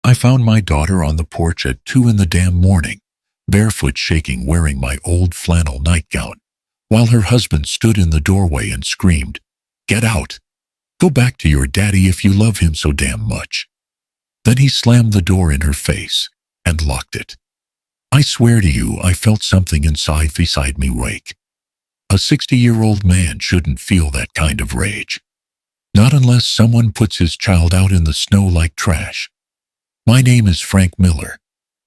I found my daughter on the porch at 2 in the damn morning, barefoot shaking, wearing my old flannel nightgown, while her husband stood in the doorway and screamed, "Get out! Go back to your daddy if you love him so damn much." Then he slammed the door in her face and locked it. I swear to you, I felt something inside beside me wake. A 60-year-old man shouldn't feel that kind of rage. Not unless someone puts his child out in the snow like trash. My name is Frank Miller,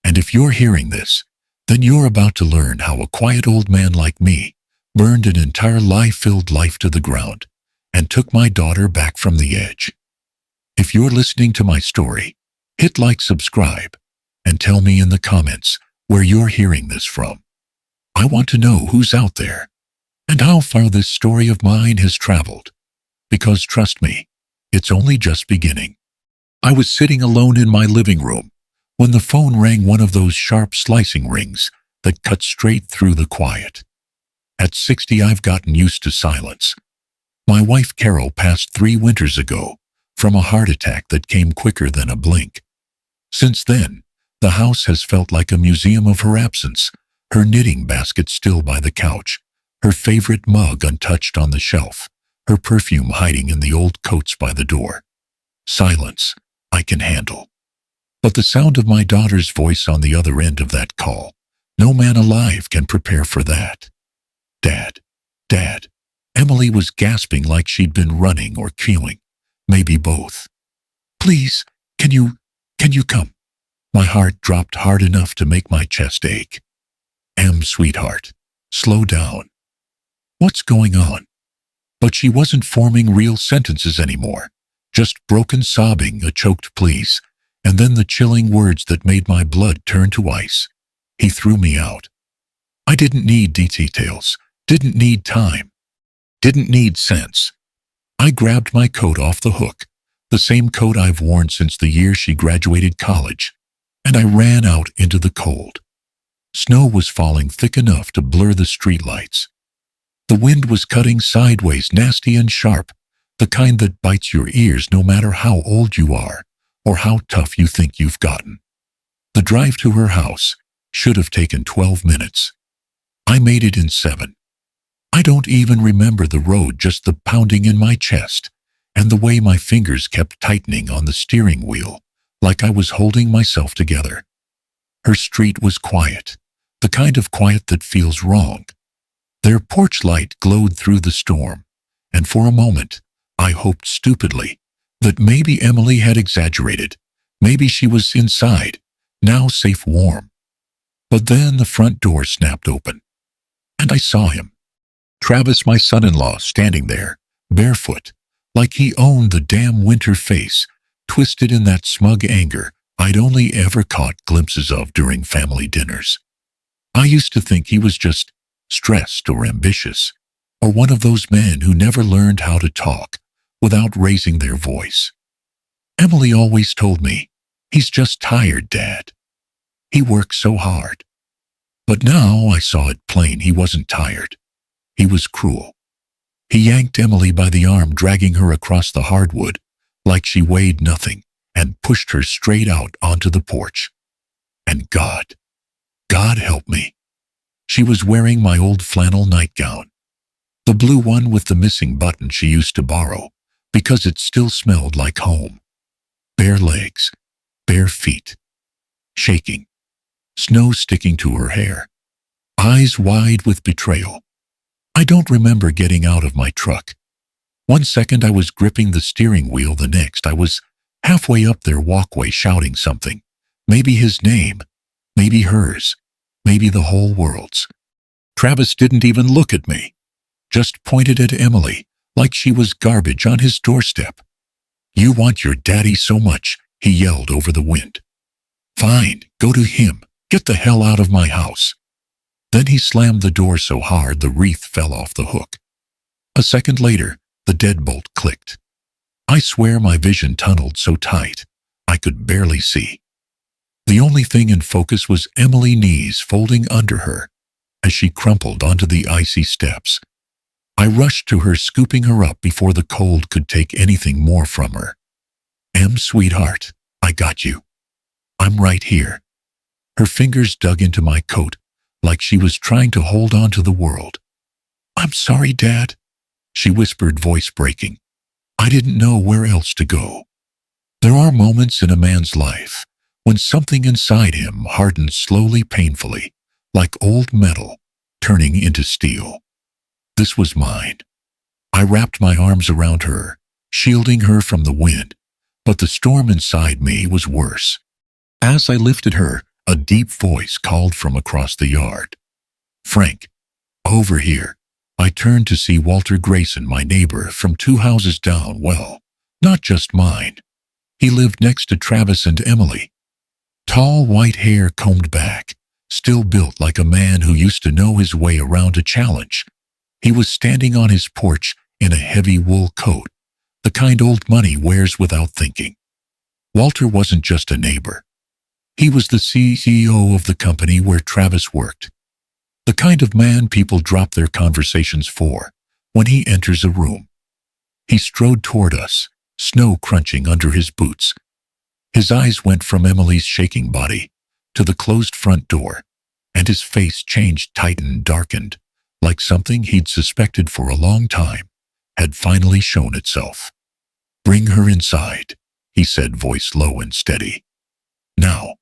and if you're hearing this, then you're about to learn how a quiet old man like me burned an entire lie-filled life to the ground and took my daughter back from the edge. If you're listening to my story, hit like, subscribe, and tell me in the comments where you're hearing this from. I want to know who's out there and how far this story of mine has traveled, because trust me, it's only just beginning. I was sitting alone in my living room when the phone rang, one of those sharp slicing rings that cut straight through the quiet. At 60, I've gotten used to silence. My wife Carol passed 3 winters ago from a heart attack that came quicker than a blink. Since then, the house has felt like a museum of her absence, her knitting basket still by the couch, her favorite mug untouched on the shelf, her perfume hiding in the old coats by the door. Silence I can handle. But the sound of my daughter's voice on the other end of that call, no man alive can prepare for that. "Dad, Dad." Emily was gasping like she'd been running or queuing, maybe both. "Please, can you come?" My heart dropped hard enough to make my chest ache. Sweetheart, slow down. What's going on?" But she wasn't forming real sentences anymore, just broken sobbing, a choked please, and then the chilling words that made my blood turn to ice. "He threw me out." I didn't need details, didn't need time, didn't need sense. I grabbed my coat off the hook, the same coat I've worn since the year she graduated college, and I ran out into the cold. Snow was falling thick enough to blur the streetlights. The wind was cutting sideways, nasty and sharp, the kind that bites your ears no matter how old you are or how tough you think you've gotten. The drive to her house should have taken 12 minutes. I made it in 7. I don't even remember the road, just the pounding in my chest and the way my fingers kept tightening on the steering wheel, like I was holding myself together. Her street was quiet, the kind of quiet that feels wrong. Their porch light glowed through the storm, and for a moment, I hoped stupidly that maybe Emily had exaggerated. Maybe she was inside, now safe, warm. But then the front door snapped open, and I saw him. Travis, my son-in-law, standing there, barefoot, like he owned the damn winter face, twisted in that smug anger I'd only ever caught glimpses of during family dinners. I used to think he was just stressed or ambitious, or one of those men who never learned how to talk without raising their voice. Emily always told me, "He's just tired, Dad. He works so hard." But now I saw it plain. He wasn't tired. He was cruel. He yanked Emily by the arm, dragging her across the hardwood like she weighed nothing, and pushed her straight out onto the porch. And God help me, she was wearing my old flannel nightgown, the blue one with the missing button she used to borrow because it still smelled like home. Bare legs, bare feet, shaking, snow sticking to her hair, eyes wide with betrayal. I don't remember getting out of my truck. One second I was gripping the steering wheel, the next I was halfway up their walkway shouting something. Maybe his name, maybe hers, maybe the whole world's. Travis didn't even look at me, just pointed at Emily like she was garbage on his doorstep. "You want your daddy so much," he yelled over the wind. "Fine, go to him. Get the hell out of my house." Then he slammed the door so hard the wreath fell off the hook. A second later, the deadbolt clicked. I swear my vision tunneled so tight I could barely see. The only thing in focus was Emily's knees folding under her as she crumpled onto the icy steps. I rushed to her, scooping her up before the cold could take anything more from her. "Sweetheart, I got you." I'm right here. Her fingers dug into my coat, like she was trying to hold on to the world. I'm sorry, Dad, she whispered, voice breaking. I didn't know where else to go. There are moments in a man's life when something inside him hardens slowly, painfully, like old metal turning into steel. This was mine. I wrapped my arms around her, shielding her from the wind, but the storm inside me was worse. As I lifted her, a deep voice called from across the yard. Frank, over here. I turned to see Walter Grayson, my neighbor from 2 houses down. Well, not just mine. He lived next to Travis and Emily. Tall white hair combed back, still built like a man who used to know his way around a challenge. He was standing on his porch in a heavy wool coat, the kind old money wears without thinking. Walter wasn't just a neighbor. He was the CEO of the company where Travis worked. The kind of man people drop their conversations for when he enters a room. He strode toward us, snow crunching under his boots. His eyes went from Emily's shaking body to the closed front door, and his face changed, tightened, darkened, like something he'd suspected for a long time had finally shown itself. Bring her inside, he said, voice low and steady. Now.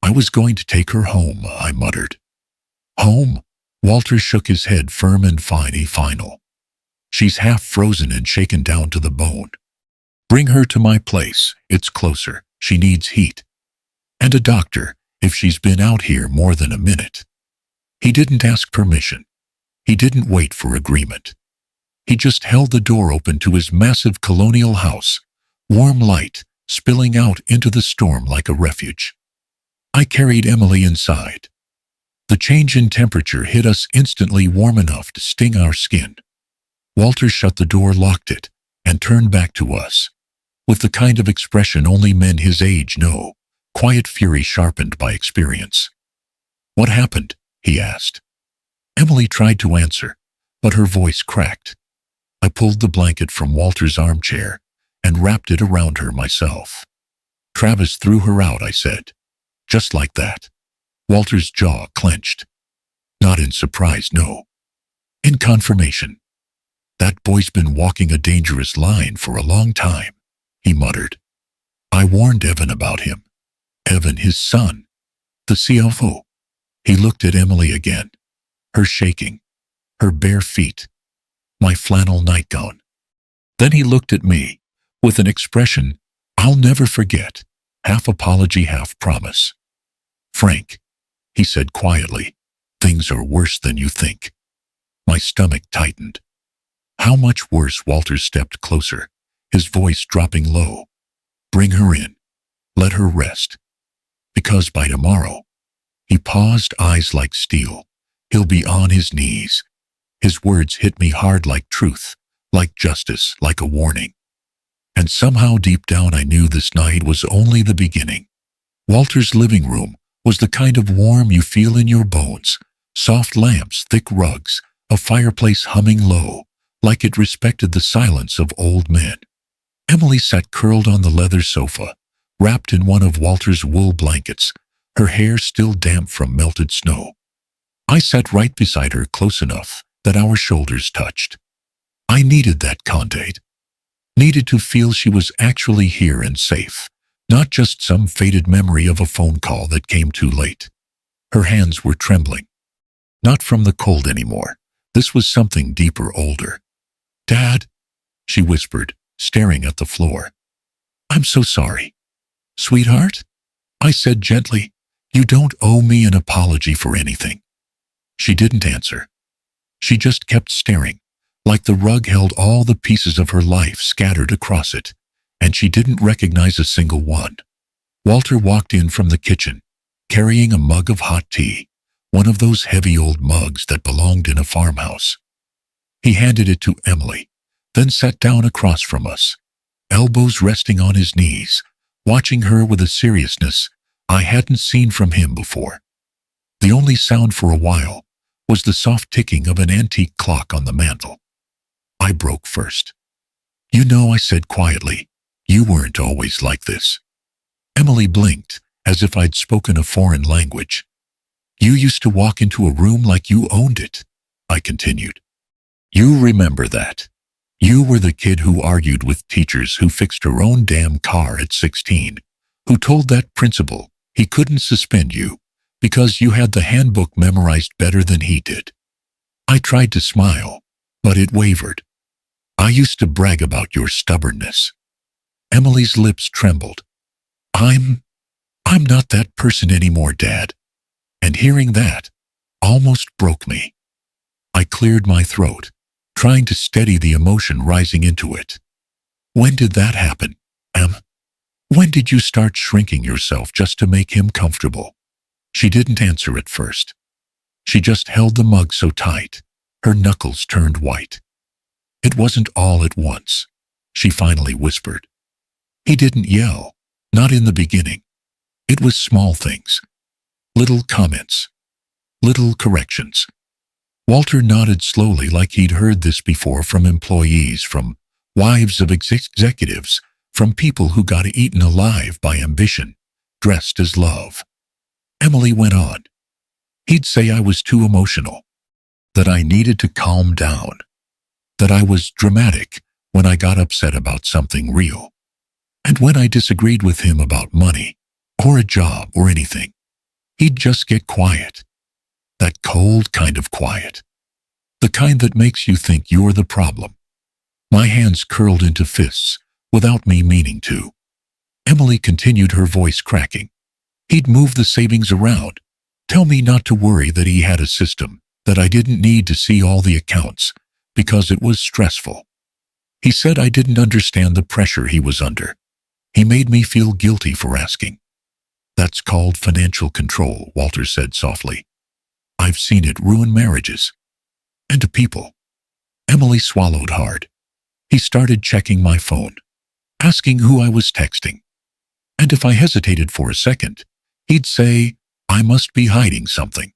I was going to take her home, I muttered. Home? Walter shook his head, firm and final. She's half frozen and shaken down to the bone. Bring her to my place, it's closer, she needs heat. And a doctor, if she's been out here more than a minute. He didn't ask permission. He didn't wait for agreement. He just held the door open to his massive colonial house, warm light spilling out into the storm like a refuge. I carried Emily inside. The change in temperature hit us instantly, warm enough to sting our skin. Walter shut the door, locked it, and turned back to us, with the kind of expression only men his age know, quiet fury sharpened by experience. What happened? He asked. Emily tried to answer, but her voice cracked. I pulled the blanket from Walter's armchair and wrapped it around her myself. Travis threw her out, I said. Just like that. Walter's jaw clenched. Not in surprise, no. In confirmation. That boy's been walking a dangerous line for a long time, he muttered. I warned Evan about him. Evan, his son. The CFO. He looked at Emily again. Her shaking. Her bare feet. My flannel nightgown. Then he looked at me, with an expression I'll never forget, half apology, half promise. Frank, he said quietly, things are worse than you think. My stomach tightened. How much worse? Walter stepped closer, his voice dropping low. Bring her in. Let her rest. Because by tomorrow, he paused, eyes like steel, he'll be on his knees. His words hit me hard, like truth, like justice, like a warning. And somehow deep down I knew this night was only the beginning. Walter's living room was the kind of warm you feel in your bones. Soft lamps, thick rugs, a fireplace humming low, like it respected the silence of old men. Emily sat curled on the leather sofa, wrapped in one of Walter's wool blankets, her hair still damp from melted snow. I sat right beside her, close enough that our shoulders touched. I needed that contact. Needed to feel she was actually here and safe, not just some faded memory of a phone call that came too late. Her hands were trembling. Not from the cold anymore. This was something deeper, older. Dad, she whispered, staring at the floor. I'm so sorry. Sweetheart, I said gently, you don't owe me an apology for anything. She didn't answer. She just kept staring, like the rug held all the pieces of her life scattered across it, and she didn't recognize a single one. Walter walked in from the kitchen, carrying a mug of hot tea, one of those heavy old mugs that belonged in a farmhouse. He handed it to Emily, then sat down across from us, elbows resting on his knees, watching her with a seriousness I hadn't seen from him before. The only sound for a while was the soft ticking of an antique clock on the mantel. I broke first. You know, I said quietly, you weren't always like this. Emily blinked, as if I'd spoken a foreign language. You used to walk into a room like you owned it, I continued. You remember that. You were the kid who argued with teachers, who fixed her own damn car at 16, who told that principal he couldn't suspend you because you had the handbook memorized better than he did. I tried to smile, but it wavered. I used to brag about your stubbornness. Emily's lips trembled. I'm not that person anymore, Dad. And hearing that almost broke me. I cleared my throat, trying to steady the emotion rising into it. When did that happen, Em? When did you start shrinking yourself just to make him comfortable? She didn't answer at first. She just held the mug so tight, her knuckles turned white. It wasn't all at once, she finally whispered. He didn't yell, not in the beginning. It was small things, little comments, little corrections. Walter nodded slowly, like he'd heard this before from employees, from wives of executives, from people who got eaten alive by ambition, dressed as love. Emily went on. He'd say I was too emotional, that I needed to calm down, that I was dramatic when I got upset about something real. And when I disagreed with him about money, or a job, or anything, he'd just get quiet. That cold kind of quiet. The kind that makes you think you're the problem. My hands curled into fists, without me meaning to. Emily continued, her voice cracking. He'd move the savings around, tell me not to worry, that he had a system, that I didn't need to see all the accounts, because it was stressful. He said I didn't understand the pressure he was under. He made me feel guilty for asking. That's called financial control, Walter said softly. I've seen it ruin marriages. And people. Emily swallowed hard. He started checking my phone, asking who I was texting. And if I hesitated for a second, he'd say, I must be hiding something.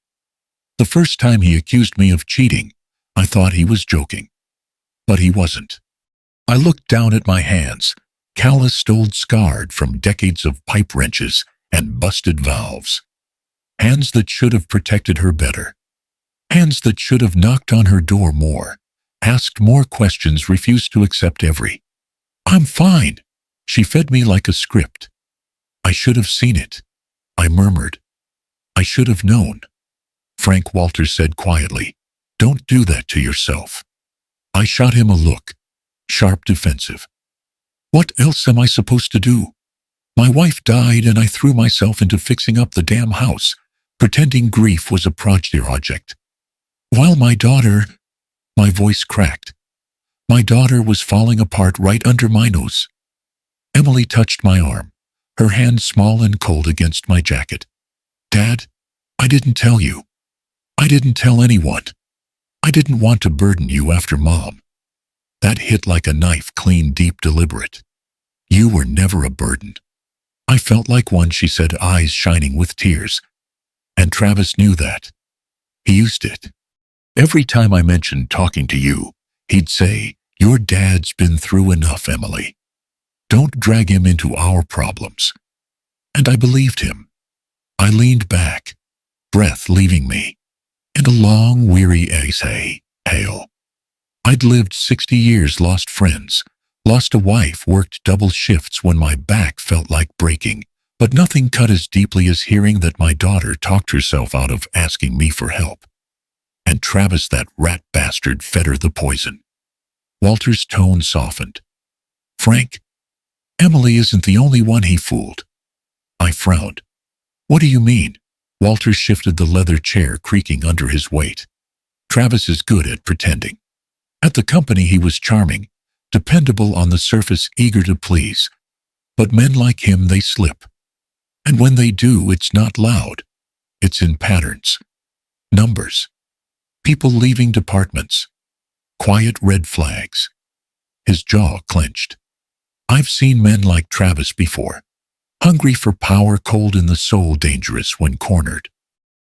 The first time he accused me of cheating, I thought he was joking. But he wasn't. I looked down at my hands, calloused, old, scarred from decades of pipe wrenches and busted valves. Hands that should have protected her better. Hands that should have knocked on her door more, asked more questions, refused to accept every I'm fine. She fed me like a script. I should have seen it, I murmured. I should have known. Frank, Walter said quietly, don't do that to yourself. I shot him a look, sharp, defensive. What else am I supposed to do? My wife died and I threw myself into fixing up the damn house, pretending grief was a project. While my daughter, my voice cracked. My daughter was falling apart right under my nose. Emily touched my arm, her hand small and cold against my jacket. Dad, I didn't tell you. I didn't tell anyone. I didn't want to burden you after Mom. That hit like a knife, clean, deep, deliberate. You were never a burden. I felt like one, she said, eyes shining with tears. And Travis knew that. He used it. Every time I mentioned talking to you, he'd say, your dad's been through enough, Emily. Don't drag him into our problems. And I believed him. I leaned back, breath leaving me, and a long, weary exhale. I'd lived 60 years, lost friends, lost a wife, worked double shifts when my back felt like breaking, but nothing cut as deeply as hearing that my daughter talked herself out of asking me for help. And Travis, that rat bastard, fed her the poison. Walter's tone softened. Frank, Emily isn't the only one he fooled. I frowned. What do you mean? Walter shifted the leather chair, creaking under his weight. Travis is good at pretending. At the company he was charming, dependable on the surface, eager to please. But men like him, they slip. And when they do, it's not loud. It's in patterns. Numbers. People leaving departments. Quiet red flags. His jaw clenched. I've seen men like Travis before. Hungry for power, cold in the soul, dangerous when cornered.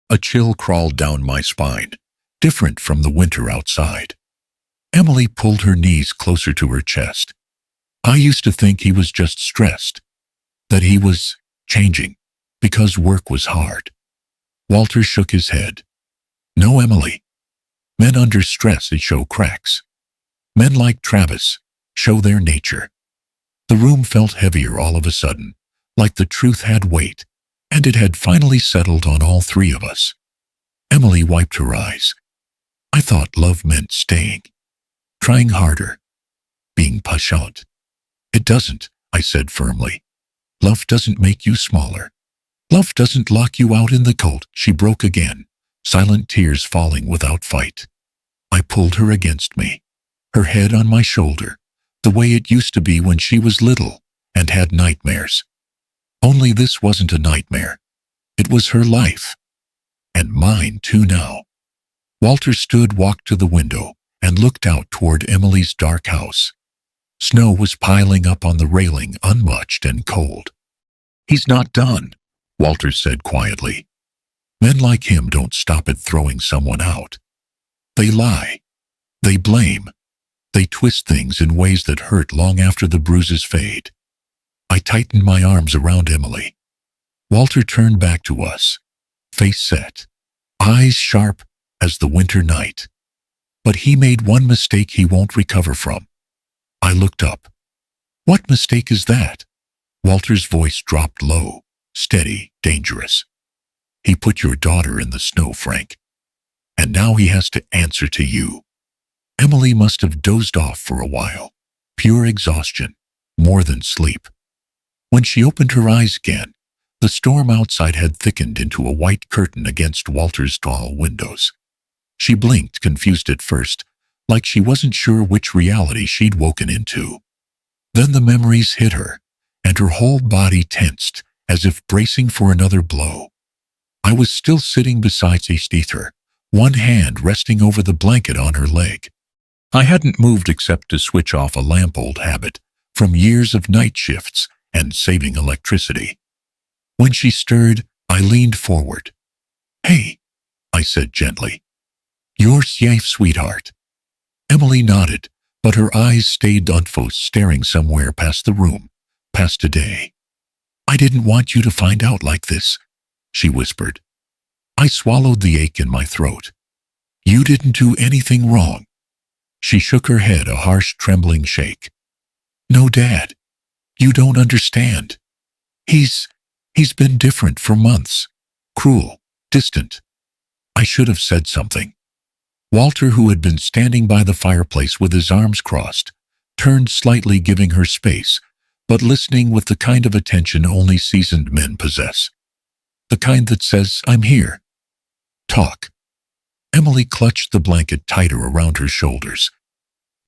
A chill crawled down my spine, different from the winter outside. Emily pulled her knees closer to her chest. I used to think he was just stressed, that he was changing, Because work was hard. Walter shook his head. No, Emily. Men under stress show cracks. Men like Travis show their nature. The room felt heavier all of a sudden, like the truth had weight, and it had finally settled on all three of us. Emily wiped her eyes. I thought love meant staying, trying harder, being patient. It doesn't, I said firmly. Love doesn't make you smaller. Love doesn't lock you out in the cold. She broke again, silent tears falling without fight. I pulled her against me, her head on my shoulder, the way it used to be when she was little and had nightmares. Only this wasn't a nightmare. It was her life. And mine too now. Walter walked to the window and looked out toward Emily's dark house. Snow was piling up on the railing, unmatched and cold. He's not done, Walter said quietly. Men like him don't stop at throwing someone out. They lie. They blame. They twist things in ways that hurt long after the bruises fade. I tightened my arms around Emily. Walter turned back to us, face set, eyes sharp as the winter night. But he made one mistake he won't recover from. I looked up. What mistake is that? Walter's voice dropped low, steady, dangerous. He put your daughter in the snow, Frank. And now he has to answer to you. Emily must have dozed off for a while. Pure exhaustion, more than sleep. When she opened her eyes again, the storm outside had thickened into a white curtain against Walter's tall windows. She blinked, confused at first, like she wasn't sure which reality she'd woken into. Then the memories hit her, and her whole body tensed, as if bracing for another blow. I was still sitting beside her, one hand resting over the blanket on her leg. I hadn't moved except to switch off a lamp, old habit, from years of night shifts and saving electricity. When she stirred, I leaned forward. Hey, I said gently. You're safe, sweetheart. Emily nodded, but her eyes stayed unfocused, staring somewhere past the room, past today. I didn't want you to find out like this, she whispered. I swallowed the ache in my throat. You didn't do anything wrong. She shook her head, a harsh, trembling shake. No, Dad. You don't understand. He's been different for months. Cruel, distant. I should have said something. Walter, who had been standing by the fireplace with his arms crossed, turned slightly, giving her space, but listening with the kind of attention only seasoned men possess. The kind that says, I'm here. Talk. Emily clutched the blanket tighter around her shoulders.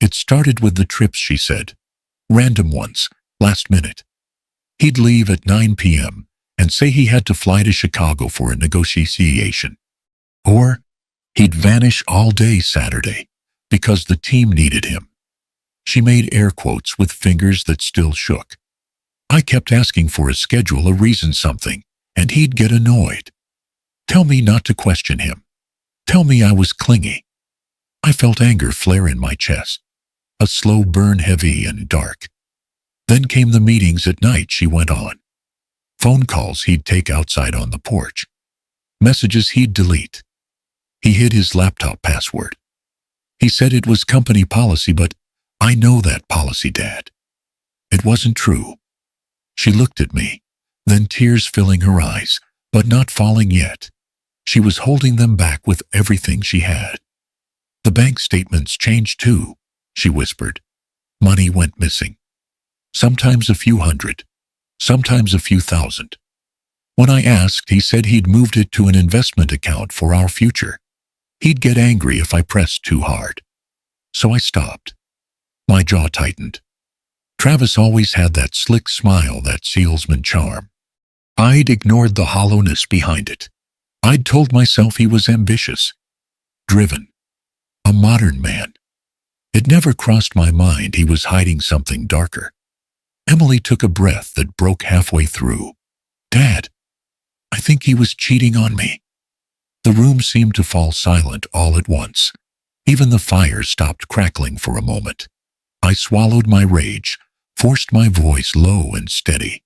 It started with the trips, she said. Random ones, last minute. He'd leave at 9 p.m. and say he had to fly to Chicago for a negotiation. Or he'd vanish all day Saturday because the team needed him. She made air quotes with fingers that still shook. I kept asking for a schedule, a reason, something, and he'd get annoyed. Tell me not to question him. Tell me I was clingy. I felt anger flare in my chest, a slow burn, heavy and dark. Then came the meetings at night, she went on. Phone calls he'd take outside on the porch. Messages he'd delete. He hid his laptop password. He said it was company policy, but I know that policy, Dad. It wasn't true. She looked at me, then tears filling her eyes, but not falling yet. She was holding them back with everything she had. The bank statements changed too, she whispered. Money went missing. Sometimes a few hundred, sometimes a few thousand. When I asked, he said he'd moved it to an investment account for our future. He'd get angry if I pressed too hard. So I stopped. My jaw tightened. Travis always had that slick smile, that salesman charm. I'd ignored the hollowness behind it. I'd told myself he was ambitious, driven, a modern man. It never crossed my mind he was hiding something darker. Emily took a breath that broke halfway through. Dad, I think he was cheating on me. The room seemed to fall silent all at once. Even the fire stopped crackling for a moment. I swallowed my rage, forced my voice low and steady.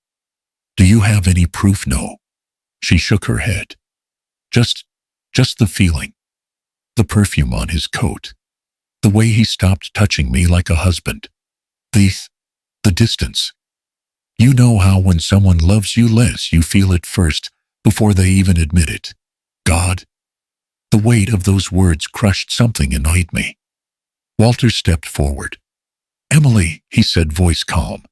Do you have any proof? No. She shook her head. Just, just the feeling. The perfume on his coat. The way he stopped touching me like a husband. The distance. You know how when someone loves you less, you feel it first, before they even admit it. God. The weight of those words crushed something inside me. Walter stepped forward. Emily, he said, voice calm.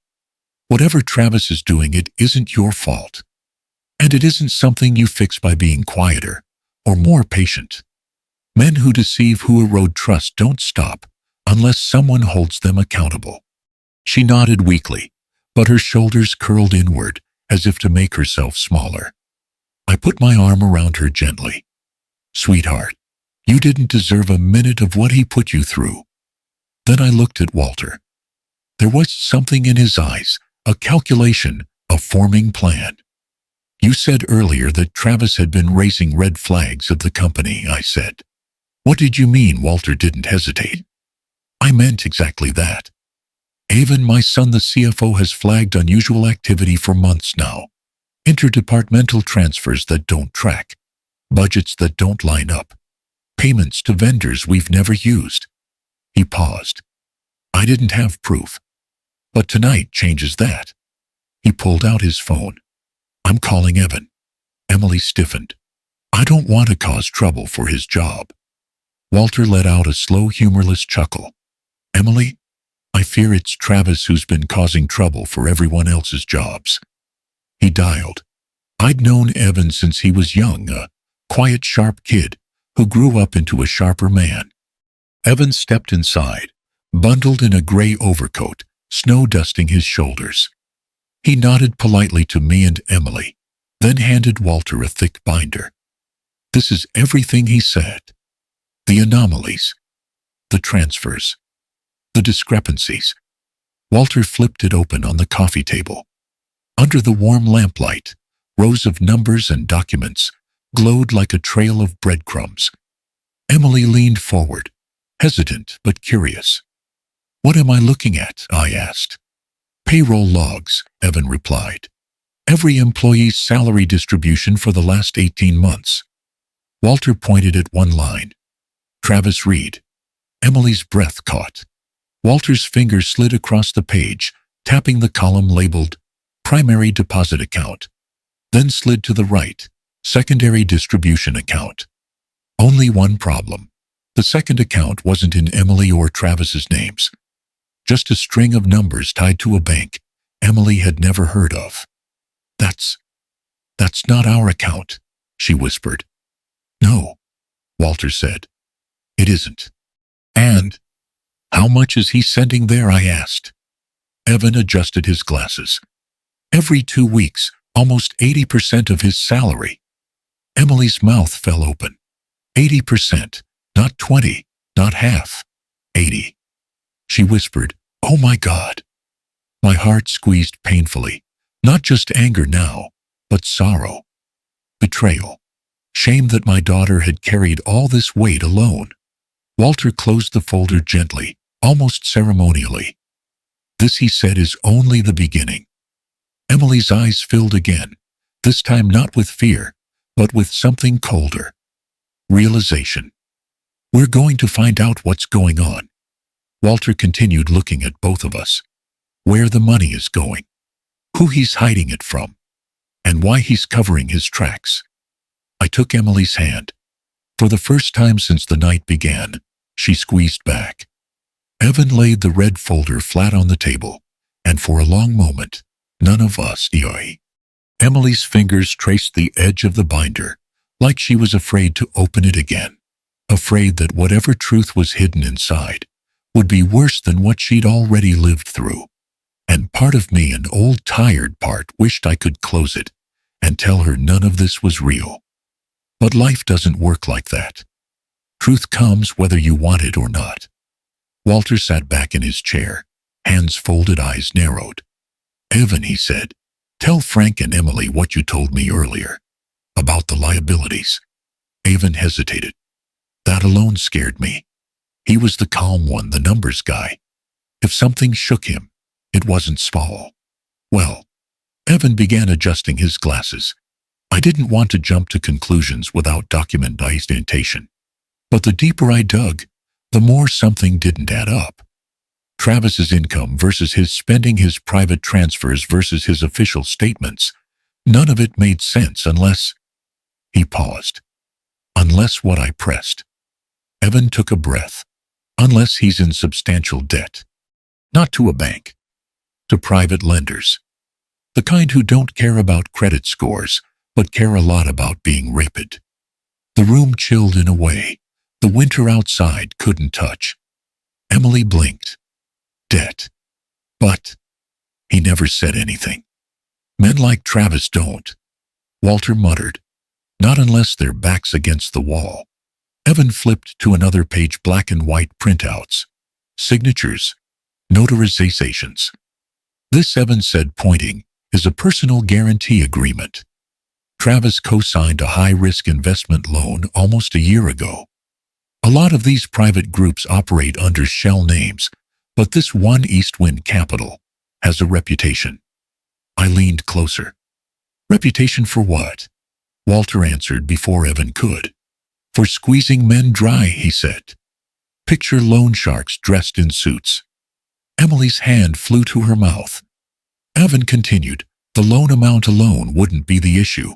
Whatever Travis is doing, it isn't your fault. And it isn't something you fix by being quieter or more patient. Men who deceive, who erode trust, don't stop unless someone holds them accountable. She nodded weakly, but her shoulders curled inward as if to make herself smaller. I put my arm around her gently. Sweetheart, you didn't deserve a minute of what he put you through. Then I looked at Walter. There was something in his eyes, a calculation, a forming plan. You said earlier that Travis had been raising red flags at the company, I said. What did you mean? Walter didn't hesitate. I meant exactly that. Avon, my son, the CFO, has flagged unusual activity for months now. Interdepartmental transfers that don't track. Budgets that don't line up. Payments to vendors we've never used. He paused. I didn't have proof. But tonight changes that. He pulled out his phone. I'm calling Evan. Emily stiffened. I don't want to cause trouble for his job. Walter let out a slow, humorless chuckle. Emily, I fear it's Travis who's been causing trouble for everyone else's jobs. He dialed. I'd known Evan since he was young, a quiet, sharp kid who grew up into a sharper man. Evan stepped inside, bundled in a gray overcoat, snow dusting his shoulders. He nodded politely to me and Emily, then handed Walter a thick binder. This is everything, he said. The anomalies, the transfers, the discrepancies. Walter flipped it open on the coffee table. Under the warm lamplight, rows of numbers and documents glowed like a trail of breadcrumbs. Emily leaned forward, hesitant but curious. What am I looking at? I asked. Payroll logs, Evan replied. Every employee's salary distribution for the last 18 months. Walter pointed at one line. Travis Reed. Emily's breath caught. Walter's fingers slid across the page, tapping the column labeled Primary Deposit Account, then slid to the right, Secondary Distribution Account. Only one problem. The second account wasn't in Emily or Travis's names. Just a string of numbers tied to a bank Emily had never heard of. That's not our account, she whispered. No, Walter said. It isn't. And how much is he sending there? I asked. Evan adjusted his glasses. Every 2 weeks, almost 80% of his salary. Emily's mouth fell open. 80%, not 20, not half. 80. She whispered, Oh my God. My heart squeezed painfully, not just anger now, but sorrow. Betrayal. Shame that my daughter had carried all this weight alone. Walter closed the folder gently, almost ceremonially. This, he said, is only the beginning. Emily's eyes filled again, this time not with fear, but with something colder. Realization. We're going to find out what's going on. Walter continued, looking at both of us. Where the money is going. Who he's hiding it from. And why he's covering his tracks. I took Emily's hand. For the first time since the night began, she squeezed back. Evan laid the red folder flat on the table, and for a long moment, none of us knew. Emily's fingers traced the edge of the binder, like she was afraid to open it again, afraid that whatever truth was hidden inside would be worse than what she'd already lived through. And part of me, an old tired part, wished I could close it and tell her none of this was real. But life doesn't work like that. Truth comes whether you want it or not. Walter sat back in his chair, hands folded, eyes narrowed. Evan, he said, tell Frank and Emily what you told me earlier, about the liabilities. Evan hesitated. That alone scared me. He was the calm one, the numbers guy. If something shook him, it wasn't small. Well, Evan began adjusting his glasses. I didn't want to jump to conclusions without documentation. But the deeper I dug, the more something didn't add up. Travis's income versus his spending, his private transfers versus his official statements. None of it made sense unless... He paused. Unless what? I pressed. Evan took a breath. Unless he's in substantial debt. Not to a bank. To private lenders. The kind who don't care about credit scores, but care a lot about being raped. The room chilled in a way the winter outside couldn't touch. Emily blinked. Debt. But he never said anything. Men like Travis don't. Walter muttered. Not unless their backs against the wall. Evan flipped to another page, black and white printouts. Signatures. Notarizations. This, Evan said, pointing, is a personal guarantee agreement. Travis co-signed a high-risk investment loan almost a year ago. A lot of these private groups operate under shell names, but this one, Eastwind Capital, has a reputation. I leaned closer. Reputation for what? Walter answered before Evan could. For squeezing men dry, he said. Picture loan sharks dressed in suits. Emily's hand flew to her mouth. Evan continued, the loan amount alone wouldn't be the issue.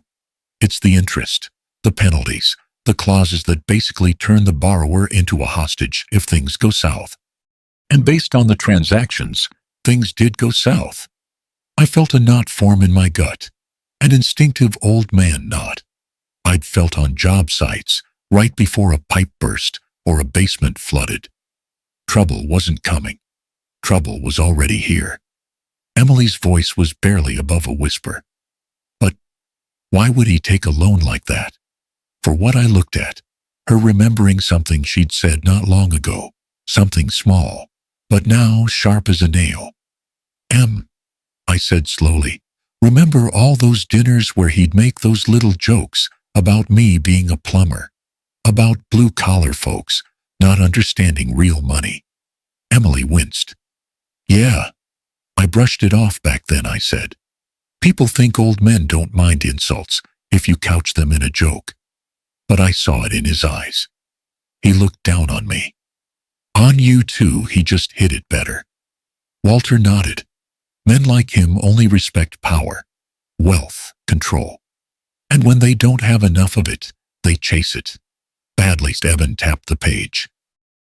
It's the interest, the penalties, the clauses that basically turn the borrower into a hostage if things go south. And based on the transactions, things did go south. I felt a knot form in my gut, an instinctive old man knot. I'd felt on job sites, right before a pipe burst or a basement flooded. Trouble wasn't coming. Trouble was already here. Emily's voice was barely above a whisper. But why would he take a loan like that? For what I looked at, her remembering something she'd said not long ago, something small, but now sharp as a nail. I said slowly, remember all those dinners where he'd make those little jokes about me being a plumber, about blue-collar folks not understanding real money? Emily winced. Yeah. I brushed it off back then, I said. People think old men don't mind insults if you couch them in a joke. But I saw it in his eyes. He looked down on me. On you too, he just hid it better. Walter nodded. Men like him only respect power, wealth, control. And when they don't have enough of it, they chase it. Badly. Evan tapped the page.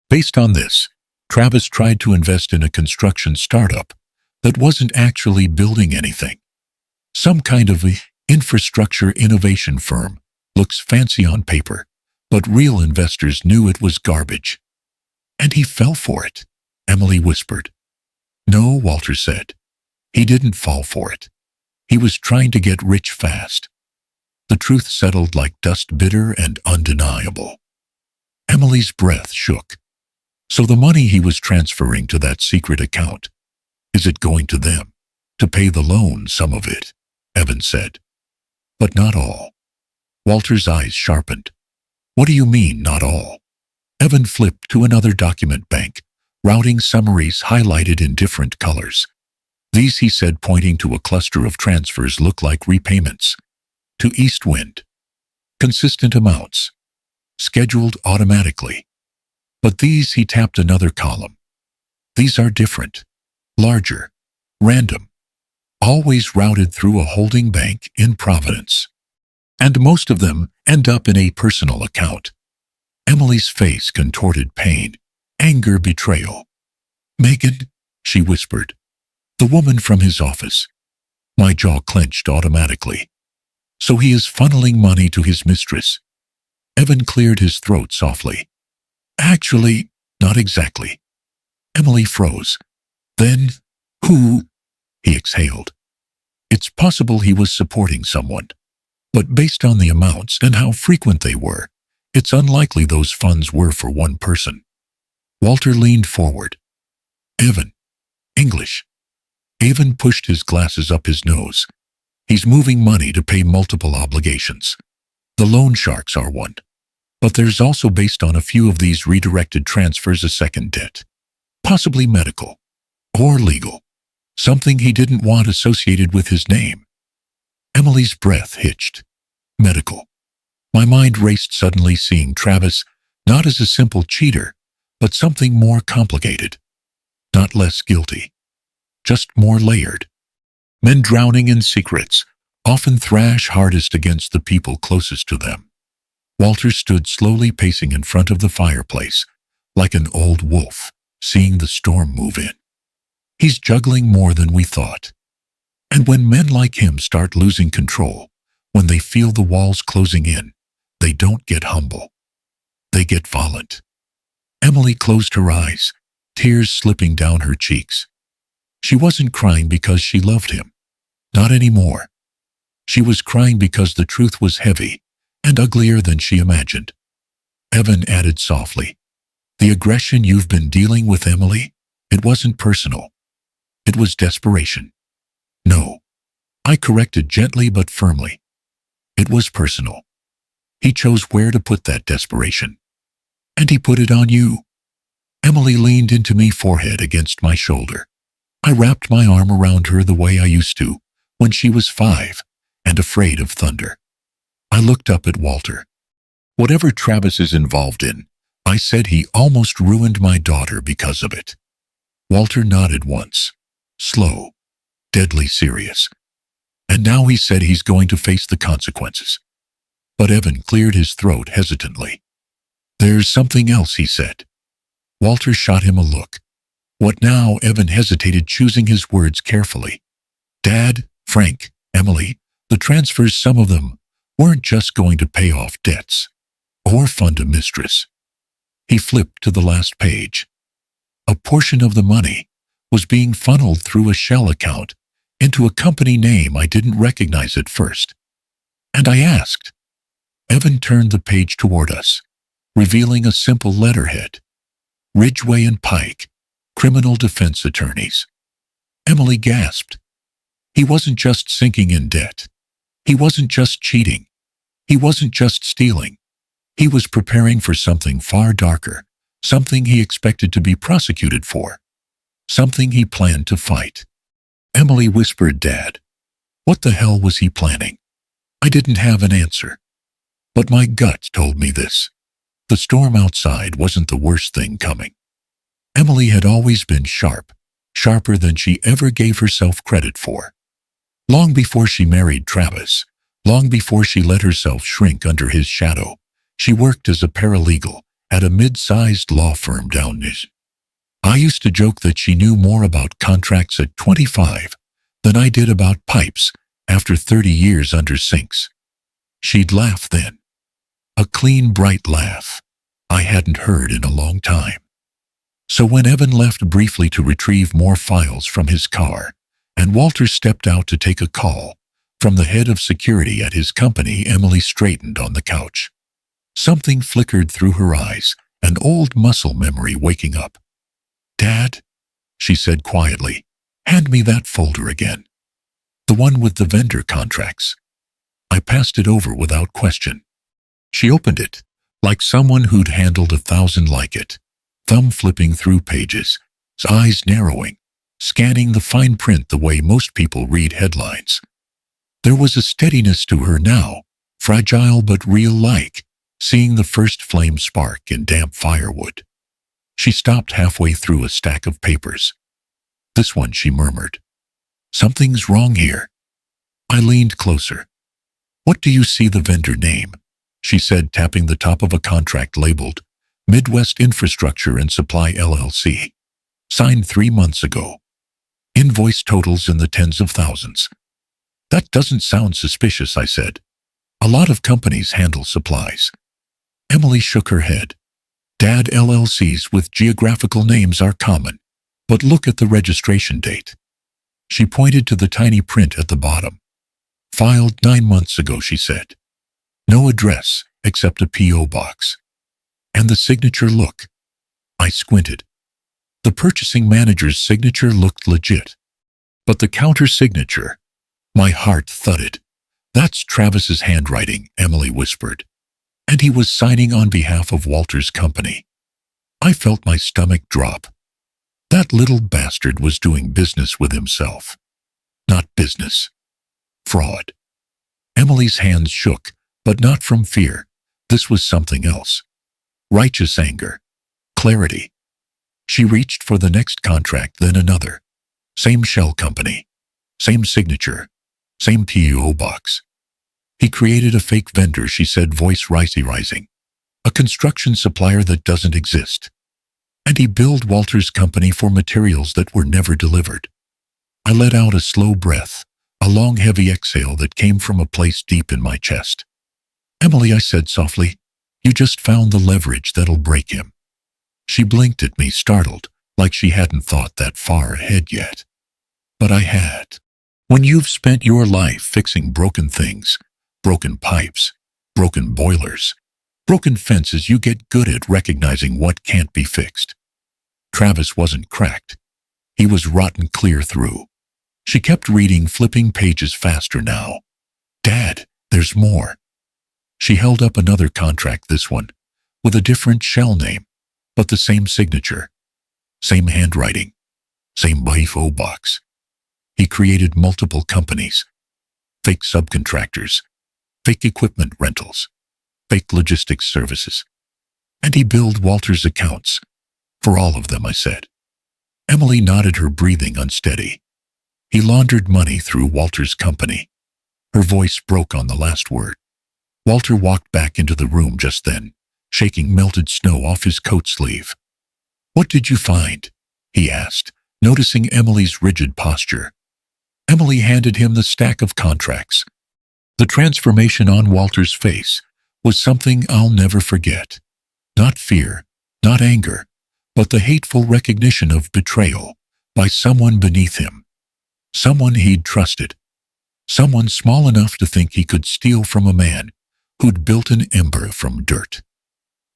Based on this, Travis tried to invest in a construction startup that wasn't actually building anything. Some kind of infrastructure innovation firm. Looks fancy on paper, but real investors knew it was garbage. And he fell for it, Emily whispered. No, Walter said. He didn't fall for it. He was trying to get rich fast. The truth settled like dust, bitter and undeniable. Emily's breath shook. So the money he was transferring to that secret account, is it going to them? To pay the loan, some of it, Evan said. But not all. Walter's eyes sharpened. What do you mean, not all? Evan flipped to another document bank, routing summaries highlighted in different colors. These, he said, pointing to a cluster of transfers, look like repayments. To Eastwind. Consistent amounts. Scheduled automatically. But these, he tapped another column. These are different. Larger. Random. Always routed through a holding bank in Providence. And most of them end up in a personal account. Emily's face contorted pain, anger, betrayal. Megan, she whispered. The woman from his office. My jaw clenched automatically. So he is funneling money to his mistress. Evan cleared his throat softly. Actually, not exactly. Emily froze. Then, who? He exhaled. It's possible he was supporting someone. But based on the amounts and how frequent they were, it's unlikely those funds were for one person. Walter leaned forward. Evan. English. Evan pushed his glasses up his nose. He's moving money to pay multiple obligations. The loan sharks are one. But there's also, based on a few of these redirected transfers, a second debt. Possibly medical. Or legal. Something he didn't want associated with his name. Emily's breath hitched. Medical. My mind raced suddenly, seeing Travis not as a simple cheater, but something more complicated. Not less guilty, just more layered. Men drowning in secrets often thrash hardest against the people closest to them. Walter stood slowly pacing in front of the fireplace, like an old wolf, seeing the storm move in. He's juggling more than we thought. And when men like him start losing control, when they feel the walls closing in, they don't get humble. They get violent. Emily closed her eyes, tears slipping down her cheeks. She wasn't crying because she loved him. Not anymore. She was crying because the truth was heavy and uglier than she imagined. Evan added softly, "The aggression you've been dealing with, Emily, it wasn't personal. It was desperation." "No," I corrected gently but firmly. "It was personal. He chose where to put that desperation. And he put it on you." Emily leaned into me, forehead against my shoulder. I wrapped my arm around her the way I used to when she was 5 and afraid of thunder. I looked up at Walter. "Whatever Travis is involved in," I said, "he almost ruined my daughter because of it." Walter nodded once, slow, deadly serious. "And now," he said, "he's going to face the consequences." But Evan cleared his throat hesitantly. "There's something else," he said. Walter shot him a look. "What now?" Evan hesitated, choosing his words carefully. "Dad, Frank, Emily, the transfers, some of them, weren't just going to pay off debts or fund a mistress." He flipped to the last page. "A portion of the money was being funneled through a shell account into a company name I didn't recognize at first." And I asked. Evan turned the page toward us, revealing a simple letterhead: Ridgway and Pike, Criminal Defense Attorneys. Emily gasped. He wasn't just sinking in debt. He wasn't just cheating. He wasn't just stealing. He was preparing for something far darker, something he expected to be prosecuted for, something he planned to fight. Emily whispered, "Dad, what the hell was he planning?" I didn't have an answer. But my gut told me this. The storm outside wasn't the worst thing coming. Emily had always been sharp, sharper than she ever gave herself credit for. Long before she married Travis, long before she let herself shrink under his shadow, she worked as a paralegal at a mid-sized law firm down near. I used to joke that she knew more about contracts at 25 than I did about pipes after 30 years under sinks. She'd laugh then. A clean, bright laugh I hadn't heard in a long time. So when Evan left briefly to retrieve more files from his car, and Walter stepped out to take a call from the head of security at his company, Emily straightened on the couch. Something flickered through her eyes, an old muscle memory waking up. "Dad," she said quietly, "hand me that folder again. The one with the vendor contracts." I passed it over without question. She opened it, like someone who'd handled 1,000 like it, thumb flipping through pages, eyes narrowing, scanning the fine print the way most people read headlines. There was a steadiness to her now, fragile but real, like seeing the first flame spark in damp firewood. She stopped halfway through a stack of papers. "This one," she murmured. "Something's wrong here." I leaned closer. "What do you see the vendor name?" she said, tapping the top of a contract labeled Midwest Infrastructure and Supply LLC. Signed 3 months ago. Invoice totals in the tens of thousands. "That doesn't sound suspicious," I said. "A lot of companies handle supplies." Emily shook her head. "Dad, LLCs with geographical names are common, but look at the registration date." She pointed to the tiny print at the bottom. "Filed 9 months ago," she said. "No address except a P.O. box. And the signature, look." I squinted. The purchasing manager's signature looked legit. But the counter signature, my heart thudded. "That's Travis's handwriting," Emily whispered. "And he was signing on behalf of Walter's company." I felt my stomach drop. That little bastard was doing business with himself. Not business. Fraud. Emily's hands shook, But not from fear. This was something else. Righteous anger. Clarity. She reached for the next contract, then another. Same shell company. Same signature. Same PO box. He created a fake vendor, she said, voice rising. A construction supplier that doesn't exist. And he billed Walter's company for materials that were never delivered. I let out a slow breath, a long heavy exhale that came from a place deep in my chest. Emily, I said softly, you just found the leverage that'll break him. She blinked at me, startled, like she hadn't thought that far ahead yet. But I had. When you've spent your life fixing broken things, broken pipes, broken boilers, broken fences, you get good at recognizing what can't be fixed. Travis wasn't cracked. He was rotten clear through. She kept reading, flipping pages faster now. Dad, there's more. She held up another contract, this one, with a different shell name, but the same signature, same handwriting, same PO box. He created multiple companies, fake subcontractors, fake equipment rentals, fake logistics services. And he billed Walter's accounts. For all of them, I said. Emily nodded, her breathing unsteady. He laundered money through Walter's company. Her voice broke on the last word. Walter walked back into the room just then, shaking melted snow off his coat sleeve. What did you find? He asked, noticing Emily's rigid posture. Emily handed him the stack of contracts. The transformation on Walter's face was something I'll never forget. Not fear, not anger, but the hateful recognition of betrayal by someone beneath him. Someone he'd trusted. Someone small enough to think he could steal from a man who'd built an ember from dirt.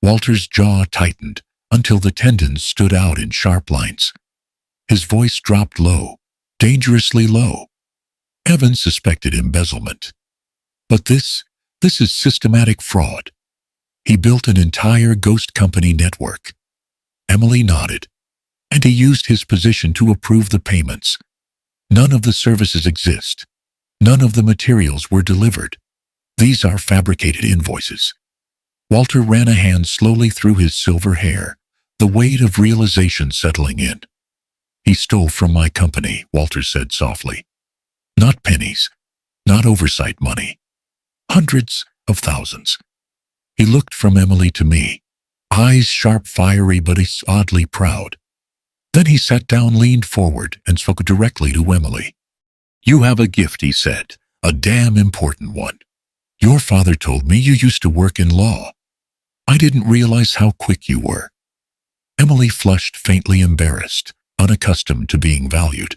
Walter's jaw tightened until the tendons stood out in sharp lines. His voice dropped low, dangerously low. Evan suspected embezzlement. But this is systematic fraud. He built an entire ghost company network. Emily nodded, and he used his position to approve the payments. None of the services exist. None of the materials were delivered. These are fabricated invoices. Walter ran a hand slowly through his silver hair, the weight of realization settling in. He stole from my company, Walter said softly. Not pennies, not oversight money. Hundreds of thousands. He looked from Emily to me, eyes sharp, fiery, but he's oddly proud. Then he sat down, leaned forward, and spoke directly to Emily. You have a gift, he said, a damn important one. Your father told me you used to work in law. I didn't realize how quick you were. Emily flushed, faintly embarrassed, unaccustomed to being valued.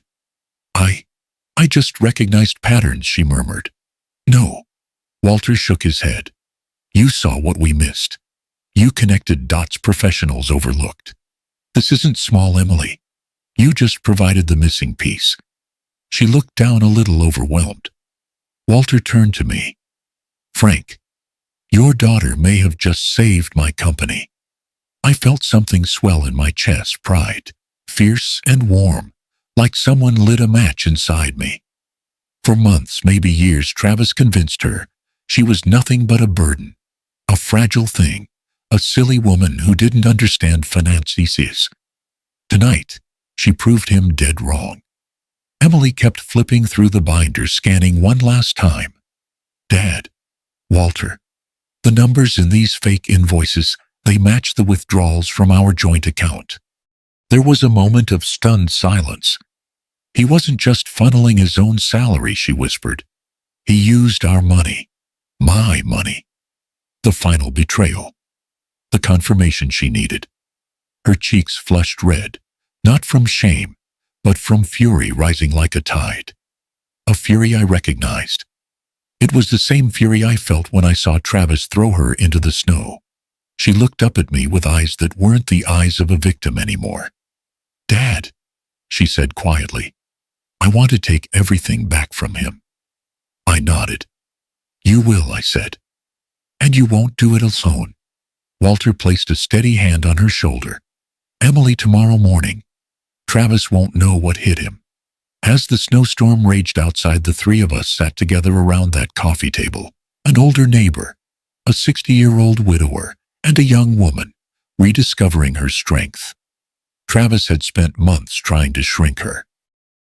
I just recognized patterns, she murmured. No. Walter shook his head. You saw what we missed. You connected dots professionals overlooked. This isn't small, Emily. You just provided the missing piece. She looked down, a little overwhelmed. Walter turned to me. Frank, your daughter may have just saved my company. I felt something swell in my chest, pride, fierce and warm, like someone lit a match inside me. For months, maybe years, Travis convinced her she was nothing but a burden, a fragile thing, a silly woman who didn't understand finances. Tonight, she proved him dead wrong. Emily kept flipping through the binder, scanning one last time. Dad, Walter, the numbers in these fake invoices, they match the withdrawals from our joint account. There was a moment of stunned silence. He wasn't just funneling his own salary, she whispered. He used our money. My money. The final betrayal. The confirmation she needed. Her cheeks flushed red, not from shame, but from fury rising like a tide. A fury I recognized. It was the same fury I felt when I saw Travis throw her into the snow. She looked up at me with eyes that weren't the eyes of a victim anymore. Dad, she said quietly, I want to take everything back from him. I nodded. You will, I said. And you won't do it alone. Walter placed a steady hand on her shoulder. Emily, tomorrow morning, Travis won't know what hit him. As the snowstorm raged outside, the three of us sat together around that coffee table. An older neighbor, a 60-year-old widower, and a young woman, rediscovering her strength. Travis had spent months trying to shrink her.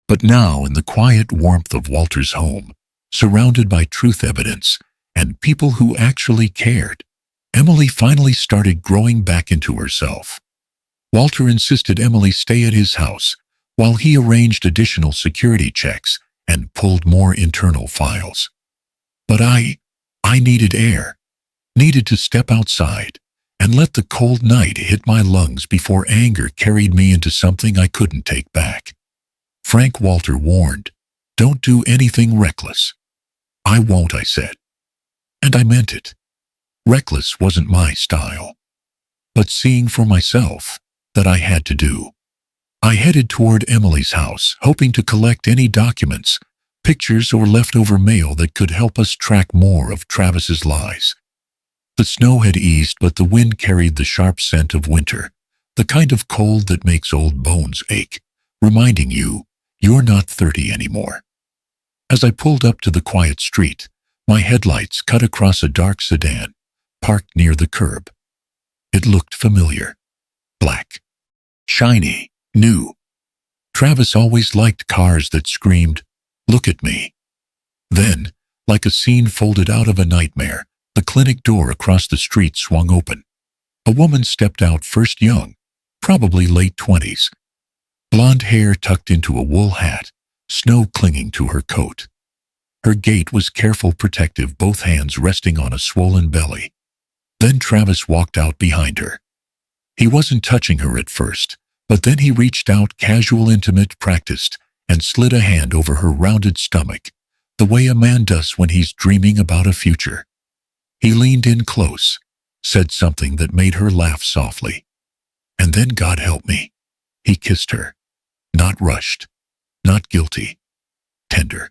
But now, in the quiet warmth of Walter's home, surrounded by truth evidence and people who actually cared, Emily finally started growing back into herself. Walter insisted Emily stay at his house while he arranged additional security checks and pulled more internal files. But I needed air, needed to step outside and let the cold night hit my lungs before anger carried me into something I couldn't take back. Frank Walter warned, "Don't do anything reckless." "I won't," I said. And I meant it. Reckless wasn't my style. But seeing for myself, that I had to do. I headed toward Emily's house, hoping to collect any documents, pictures, or leftover mail that could help us track more of Travis's lies. The snow had eased, but the wind carried the sharp scent of winter, the kind of cold that makes old bones ache, reminding you you're not 30 anymore. As I pulled up to the quiet street, my headlights cut across a dark sedan, parked near the curb. It looked familiar. Black. Shiny. New. Travis always liked cars that screamed, "Look at me." Then, like a scene folded out of a nightmare, the clinic door across the street swung open. A woman stepped out, first young, probably late 20s. Blonde hair tucked into a wool hat, snow clinging to her coat. Her gait was careful, protective, both hands resting on a swollen belly. Then Travis walked out behind her. He wasn't touching her at first, but then he reached out, casual, intimate, practiced, and slid a hand over her rounded stomach, the way a man does when he's dreaming about a future. He leaned in close, said something that made her laugh softly. And then, God help me, he kissed her. Not rushed, not guilty, tender.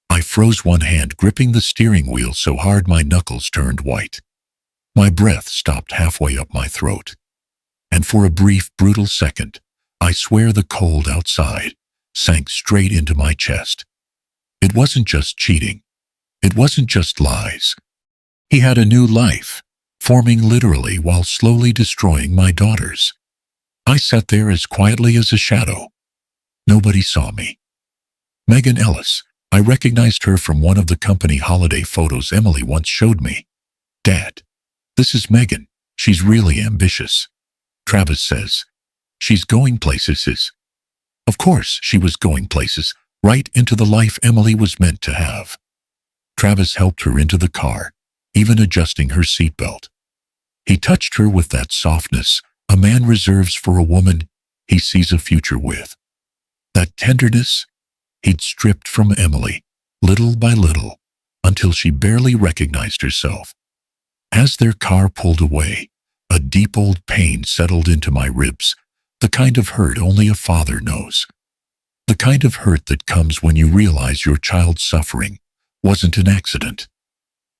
I froze, one hand gripping the steering wheel so hard my knuckles turned white. My breath stopped halfway up my throat. And for a brief, brutal second, I swear the cold outside sank straight into my chest. It wasn't just cheating. It wasn't just lies. He had a new life, forming literally while slowly destroying my daughters. I sat there as quietly as a shadow. Nobody saw me. Megan Ellis, I recognized her from one of the company holiday photos Emily once showed me. "Dad, this is Megan. She's really ambitious." Travis says, "She's going places." Of course she was going places, right into the life Emily was meant to have. Travis helped her into the car, even adjusting her seatbelt. He touched her with that softness a man reserves for a woman he sees a future with. That tenderness he'd stripped from Emily, little by little, until she barely recognized herself. As their car pulled away, a deep old pain settled into my ribs, the kind of hurt only a father knows. The kind of hurt that comes when you realize your child's suffering wasn't an accident.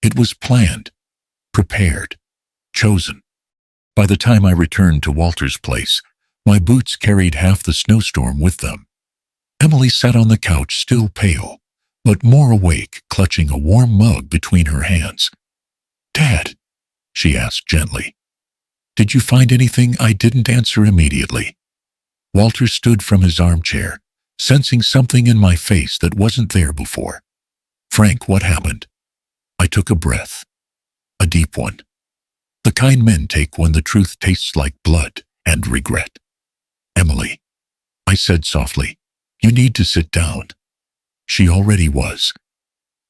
It was planned, prepared, chosen. By the time I returned to Walter's place, my boots carried half the snowstorm with them. Emily sat on the couch, still pale, but more awake, clutching a warm mug between her hands. "Dad," she asked gently, "did you find anything?" I didn't answer immediately. Walter stood from his armchair, sensing something in my face that wasn't there before. "Frank, what happened?" I took a breath. A deep one. The kind men take when the truth tastes like blood and regret. "Emily," I said softly, "you need to sit down." She already was.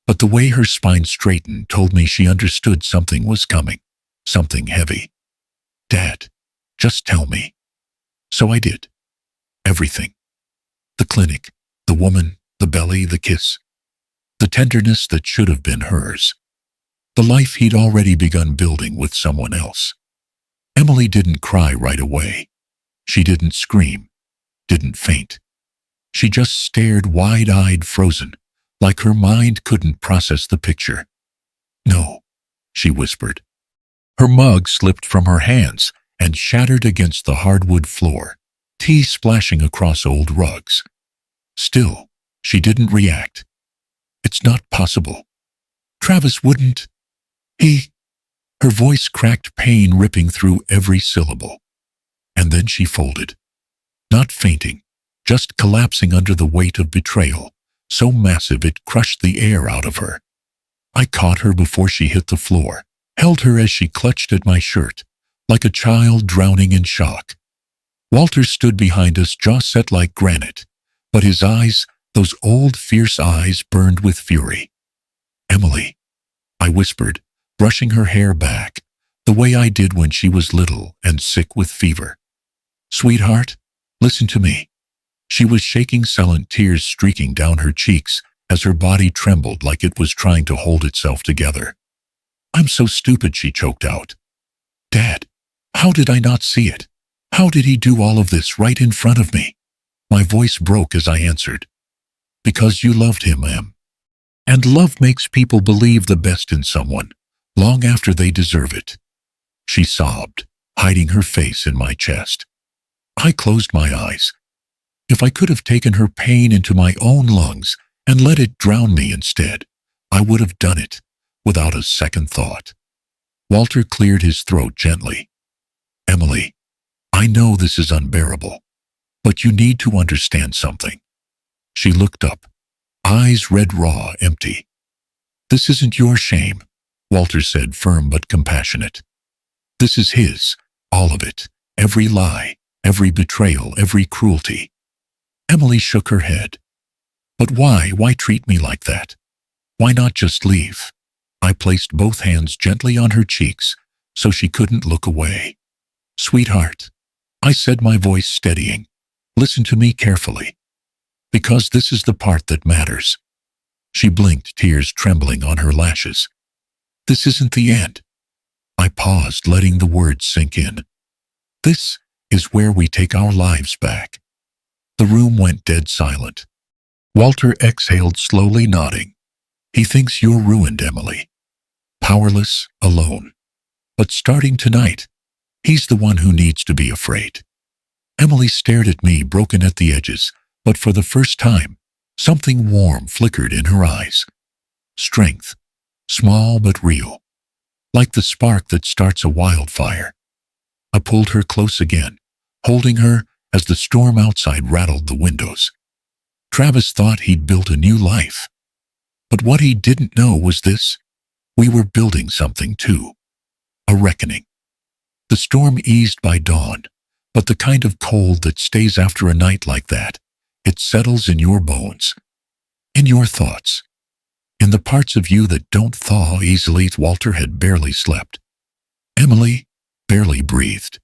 But the way her spine straightened told me she understood something was coming, something heavy. "Dad, just tell me." So I did. Everything. The clinic, the woman, the belly, the kiss. The tenderness that should have been hers. The life he'd already begun building with someone else. Emily didn't cry right away. She didn't scream, didn't faint. She just stared, wide-eyed, frozen, like her mind couldn't process the picture. "No," she whispered. Her mug slipped from her hands and shattered against the hardwood floor, tea splashing across old rugs. Still, she didn't react. "It's not possible. Travis wouldn't. He..." Her voice cracked, pain ripping through every syllable. And then she folded. Not fainting, just collapsing under the weight of betrayal, so massive it crushed the air out of her. I caught her before she hit the floor, held her as she clutched at my shirt, like a child drowning in shock. Walter stood behind us, jaw set like granite, but his eyes, those old fierce eyes, burned with fury. "Emily," I whispered, brushing her hair back, the way I did when she was little and sick with fever. "Sweetheart, listen to me." She was shaking, silent tears streaking down her cheeks as her body trembled like it was trying to hold itself together. "I'm so stupid," she choked out. "Dad, how did I not see it? How did he do all of this right in front of me?" My voice broke as I answered. "Because you loved him, Em. And love makes people believe the best in someone, long after they deserve it." She sobbed, hiding her face in my chest. I closed my eyes. If I could have taken her pain into my own lungs and let it drown me instead, I would have done it, without a second thought. Walter cleared his throat gently. "Emily, I know this is unbearable, but you need to understand something." She looked up, eyes red, raw, empty. "This isn't your shame," Walter said, firm but compassionate. "This is his, all of it, every lie, every betrayal, every cruelty." Emily shook her head. "But why treat me like that? Why not just leave?" I placed both hands gently on her cheeks so she couldn't look away. "Sweetheart," I said, my voice steadying, "listen to me carefully. Because this is the part that matters." She blinked, tears trembling on her lashes. "This isn't the end." I paused, letting the words sink in. "This is where we take our lives back." The room went dead silent. Walter exhaled slowly, nodding. "He thinks you're ruined, Emily. Powerless, alone. But starting tonight, he's the one who needs to be afraid." Emily stared at me, broken at the edges, but for the first time, something warm flickered in her eyes. Strength, small but real, like the spark that starts a wildfire. I pulled her close again, holding her as the storm outside rattled the windows. Travis thought he'd built a new life. But what he didn't know was this: we were building something too. A reckoning. The storm eased by dawn, but the kind of cold that stays after a night like that, it settles in your bones, in your thoughts, in the parts of you that don't thaw easily. Walter had barely slept. Emily barely breathed.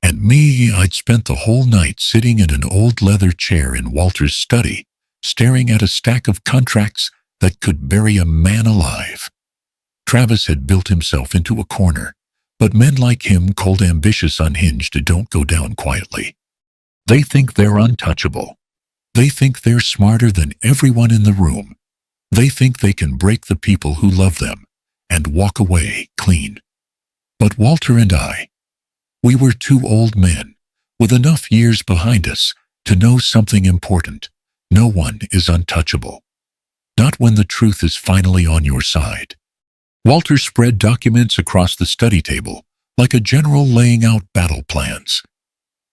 And me, I'd spent the whole night sitting in an old leather chair in Walter's study, staring at a stack of contracts that could bury a man alive. Travis had built himself into a corner, but men like him, cold, ambitious, unhinged, don't go down quietly. They think they're untouchable. They think they're smarter than everyone in the room. They think they can break the people who love them and walk away clean. But Walter and I, we were two old men with enough years behind us to know something important. No one is untouchable. Not when the truth is finally on your side. Walter spread documents across the study table, like a general laying out battle plans.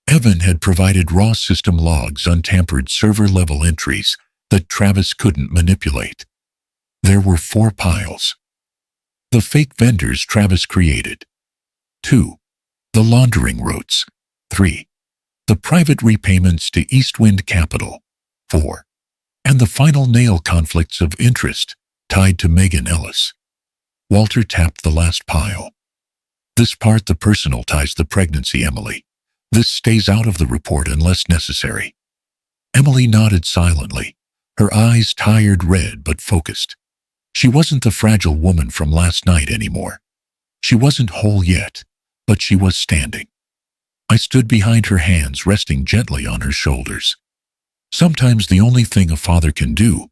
Evan had provided raw system logs, untampered server-level entries that Travis couldn't manipulate. There were 4 piles. The fake vendors Travis created. 2. The laundering routes. 3. The private repayments to Eastwind Capital. 4. And the final nail, conflicts of interest tied to Megan Ellis. Walter tapped the last pile. "This part, the personal ties, the pregnancy, Emily. This stays out of the report unless necessary." Emily nodded silently, her eyes tired, red but focused. She wasn't the fragile woman from last night anymore. She wasn't whole yet, but she was standing. I stood behind her, hands resting gently on her shoulders. Sometimes the only thing a father can do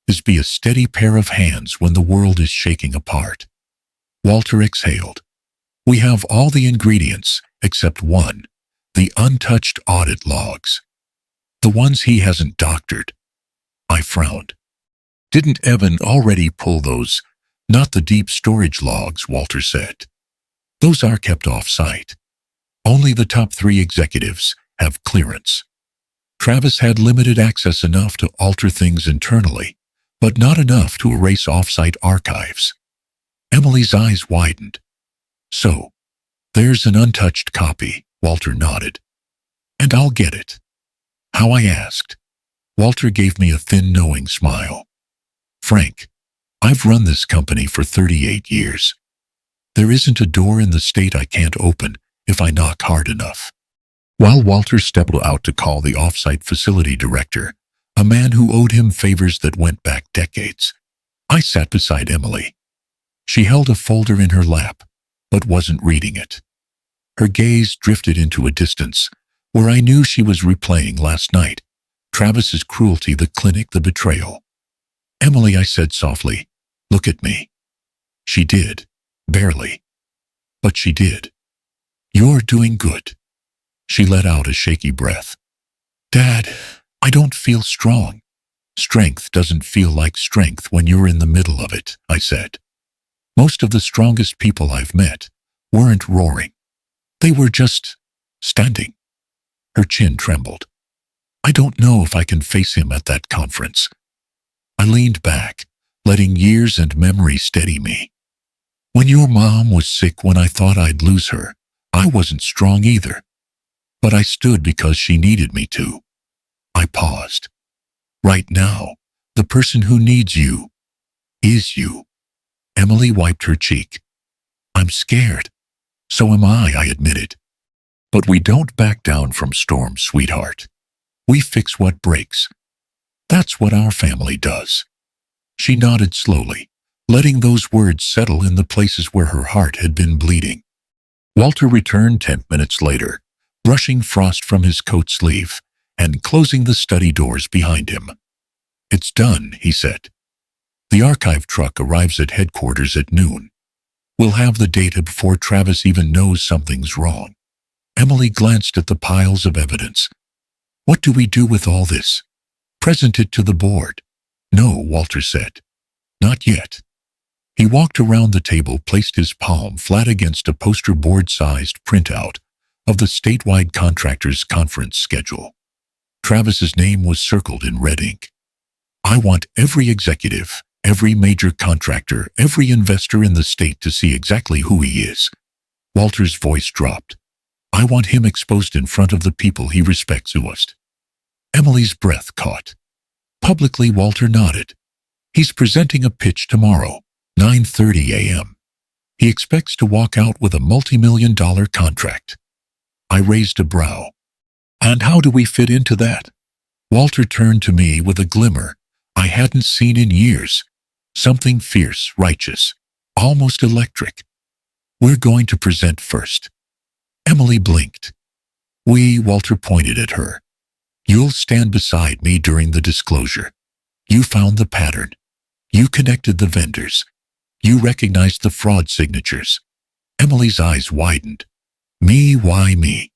is be a steady pair of hands when the world is shaking apart. Walter exhaled. "We have all the ingredients except one, the untouched audit logs. The ones he hasn't doctored." I frowned. "Didn't Evan already pull those?" "Not the deep storage logs," Walter said. Those are kept off-site. Only the top 3 executives have clearance. Travis had limited access enough to alter things internally, but not enough to erase off-site archives. Emily's eyes widened. So, there's an untouched copy, Walter nodded. And I'll get it. How? I asked. Walter gave me a thin, knowing smile. Frank, I've run this company for 38 years. There isn't a door in the state I can't open if I knock hard enough. While Walter stepped out to call the off-site facility director, a man who owed him favors that went back decades, I sat beside Emily. She held a folder in her lap, but wasn't reading it. Her gaze drifted into a distance where I knew she was replaying last night, Travis's cruelty, the clinic, the betrayal. Emily, I said softly, look at me. She did, barely. But she did. You're doing good. She let out a shaky breath. Dad, I don't feel strong. Strength doesn't feel like strength when you're in the middle of it, I said. Most of the strongest people I've met weren't roaring. They were just standing. Her chin trembled. I don't know if I can face him at that conference. I leaned back, letting years and memory steady me. When your mom was sick, when I thought I'd lose her, I wasn't strong either. But I stood because she needed me to. I paused. Right now, the person who needs you is you. Emily wiped her cheek. I'm scared. So am I admitted. But we don't back down from storms, sweetheart. We fix what breaks. That's what our family does. She nodded slowly, letting those words settle in the places where her heart had been bleeding. Walter returned 10 minutes later, brushing frost from his coat sleeve and closing the study doors behind him. It's done, he said. The archive truck arrives at headquarters at noon. We'll have the data before Travis even knows something's wrong. Emily glanced at the piles of evidence. What do we do with all this? Present it to the board. No, Walter said. Not yet. He walked around the table, placed his palm flat against a poster board-sized printout of the statewide contractors' conference schedule. Travis's name was circled in red ink. I want every executive, every major contractor, every investor in the state to see exactly who he is. Walter's voice dropped. I want him exposed in front of the people he respects most. Emily's breath caught. Publicly, Walter nodded. He's presenting a pitch tomorrow, 9:30 a.m. He expects to walk out with a multi-million-dollar contract. I raised a brow. And how do we fit into that? Walter turned to me with a glimmer I hadn't seen in years. Something fierce, righteous, almost electric. We're going to present first. Emily blinked. Walter pointed at her. You'll stand beside me during the disclosure. You found the pattern. You connected the vendors. You recognized the fraud signatures. Emily's eyes widened. Me, why me?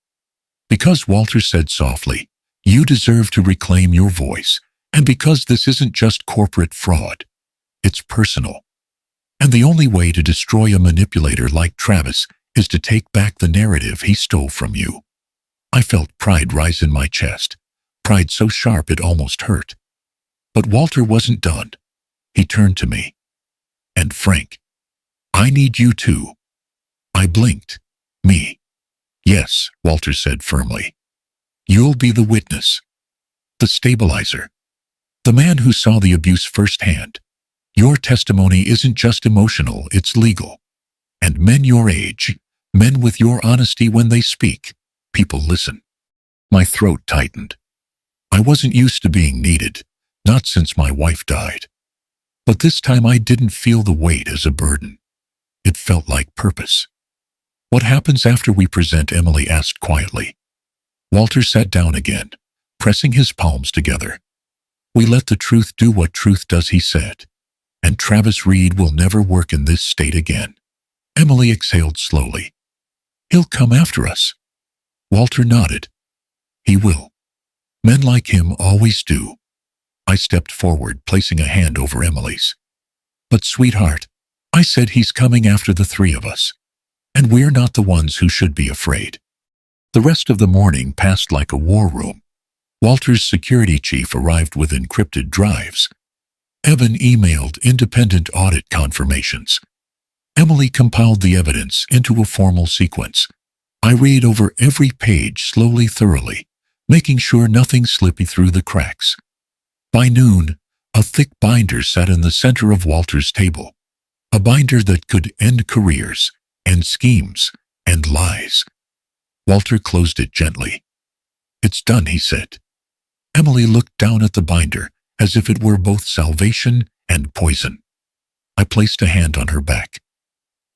Because Walter said softly, you deserve to reclaim your voice, and because this isn't just corporate fraud. It's personal. And the only way to destroy a manipulator like Travis is to take back the narrative he stole from you. I felt pride rise in my chest, pride so sharp it almost hurt. But Walter wasn't done. He turned to me. And Frank, I need you too. I blinked. Me. Yes, Walter said firmly. You'll be the witness. The stabilizer. The man who saw the abuse firsthand. Your testimony isn't just emotional, it's legal. And men your age, men with your honesty, when they speak, people listen. My throat tightened. I wasn't used to being needed, not since my wife died. But this time I didn't feel the weight as a burden. It felt like purpose. What happens after we present? Emily asked quietly. Walter sat down again, pressing his palms together. We let the truth do what truth does, he said. And Travis Reed will never work in this state again. Emily exhaled slowly. He'll come after us. Walter nodded. He will. Men like him always do. I stepped forward, placing a hand over Emily's. But sweetheart, I said, he's coming after the three of us. And we're not the ones who should be afraid. The rest of the morning passed like a war room. Walter's security chief arrived with encrypted drives. Evan emailed independent audit confirmations. Emily compiled the evidence into a formal sequence. I read over every page slowly, thoroughly, making sure nothing slipped through the cracks. By noon, a thick binder sat in the center of Walter's table. A binder that could end careers, end schemes, and lies. Walter closed it gently. "It's done," he said. Emily looked down at the binder as if it were both salvation and poison. I placed a hand on her back.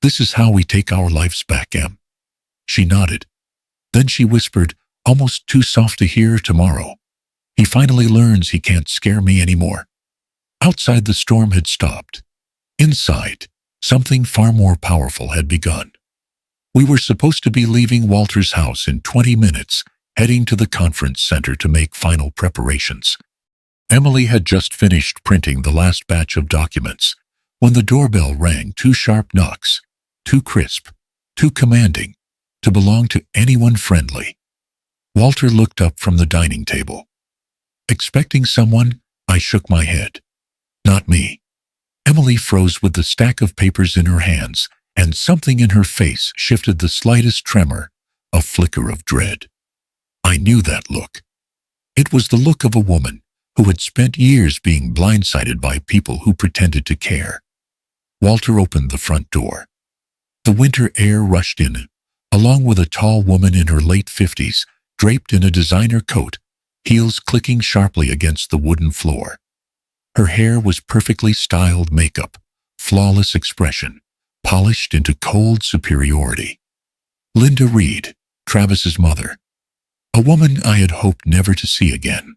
"This is how we take our lives back, Em." She nodded. Then she whispered, almost too soft to hear, "Tomorrow. He finally learns he can't scare me anymore." Outside, the storm had stopped. Inside, something far more powerful had begun. We were supposed to be leaving Walter's house in 20 minutes, heading to the conference center to make final preparations. Emily had just finished printing the last batch of documents when the doorbell rang. 2 sharp knocks, too crisp, too commanding, to belong to anyone friendly. Walter looked up from the dining table. "Expecting someone?" I shook my head. "Not me." Emily froze with the stack of papers in her hands, and something in her face shifted the slightest tremor, a flicker of dread. I knew that look. It was the look of a woman who had spent years being blindsided by people who pretended to care. Walter opened the front door. The winter air rushed in, along with a tall woman in her late 50s, draped in a designer coat, heels clicking sharply against the wooden floor. Her hair was perfectly styled makeup, flawless expression, polished into cold superiority. Linda Reed, Travis's mother. A woman I had hoped never to see again.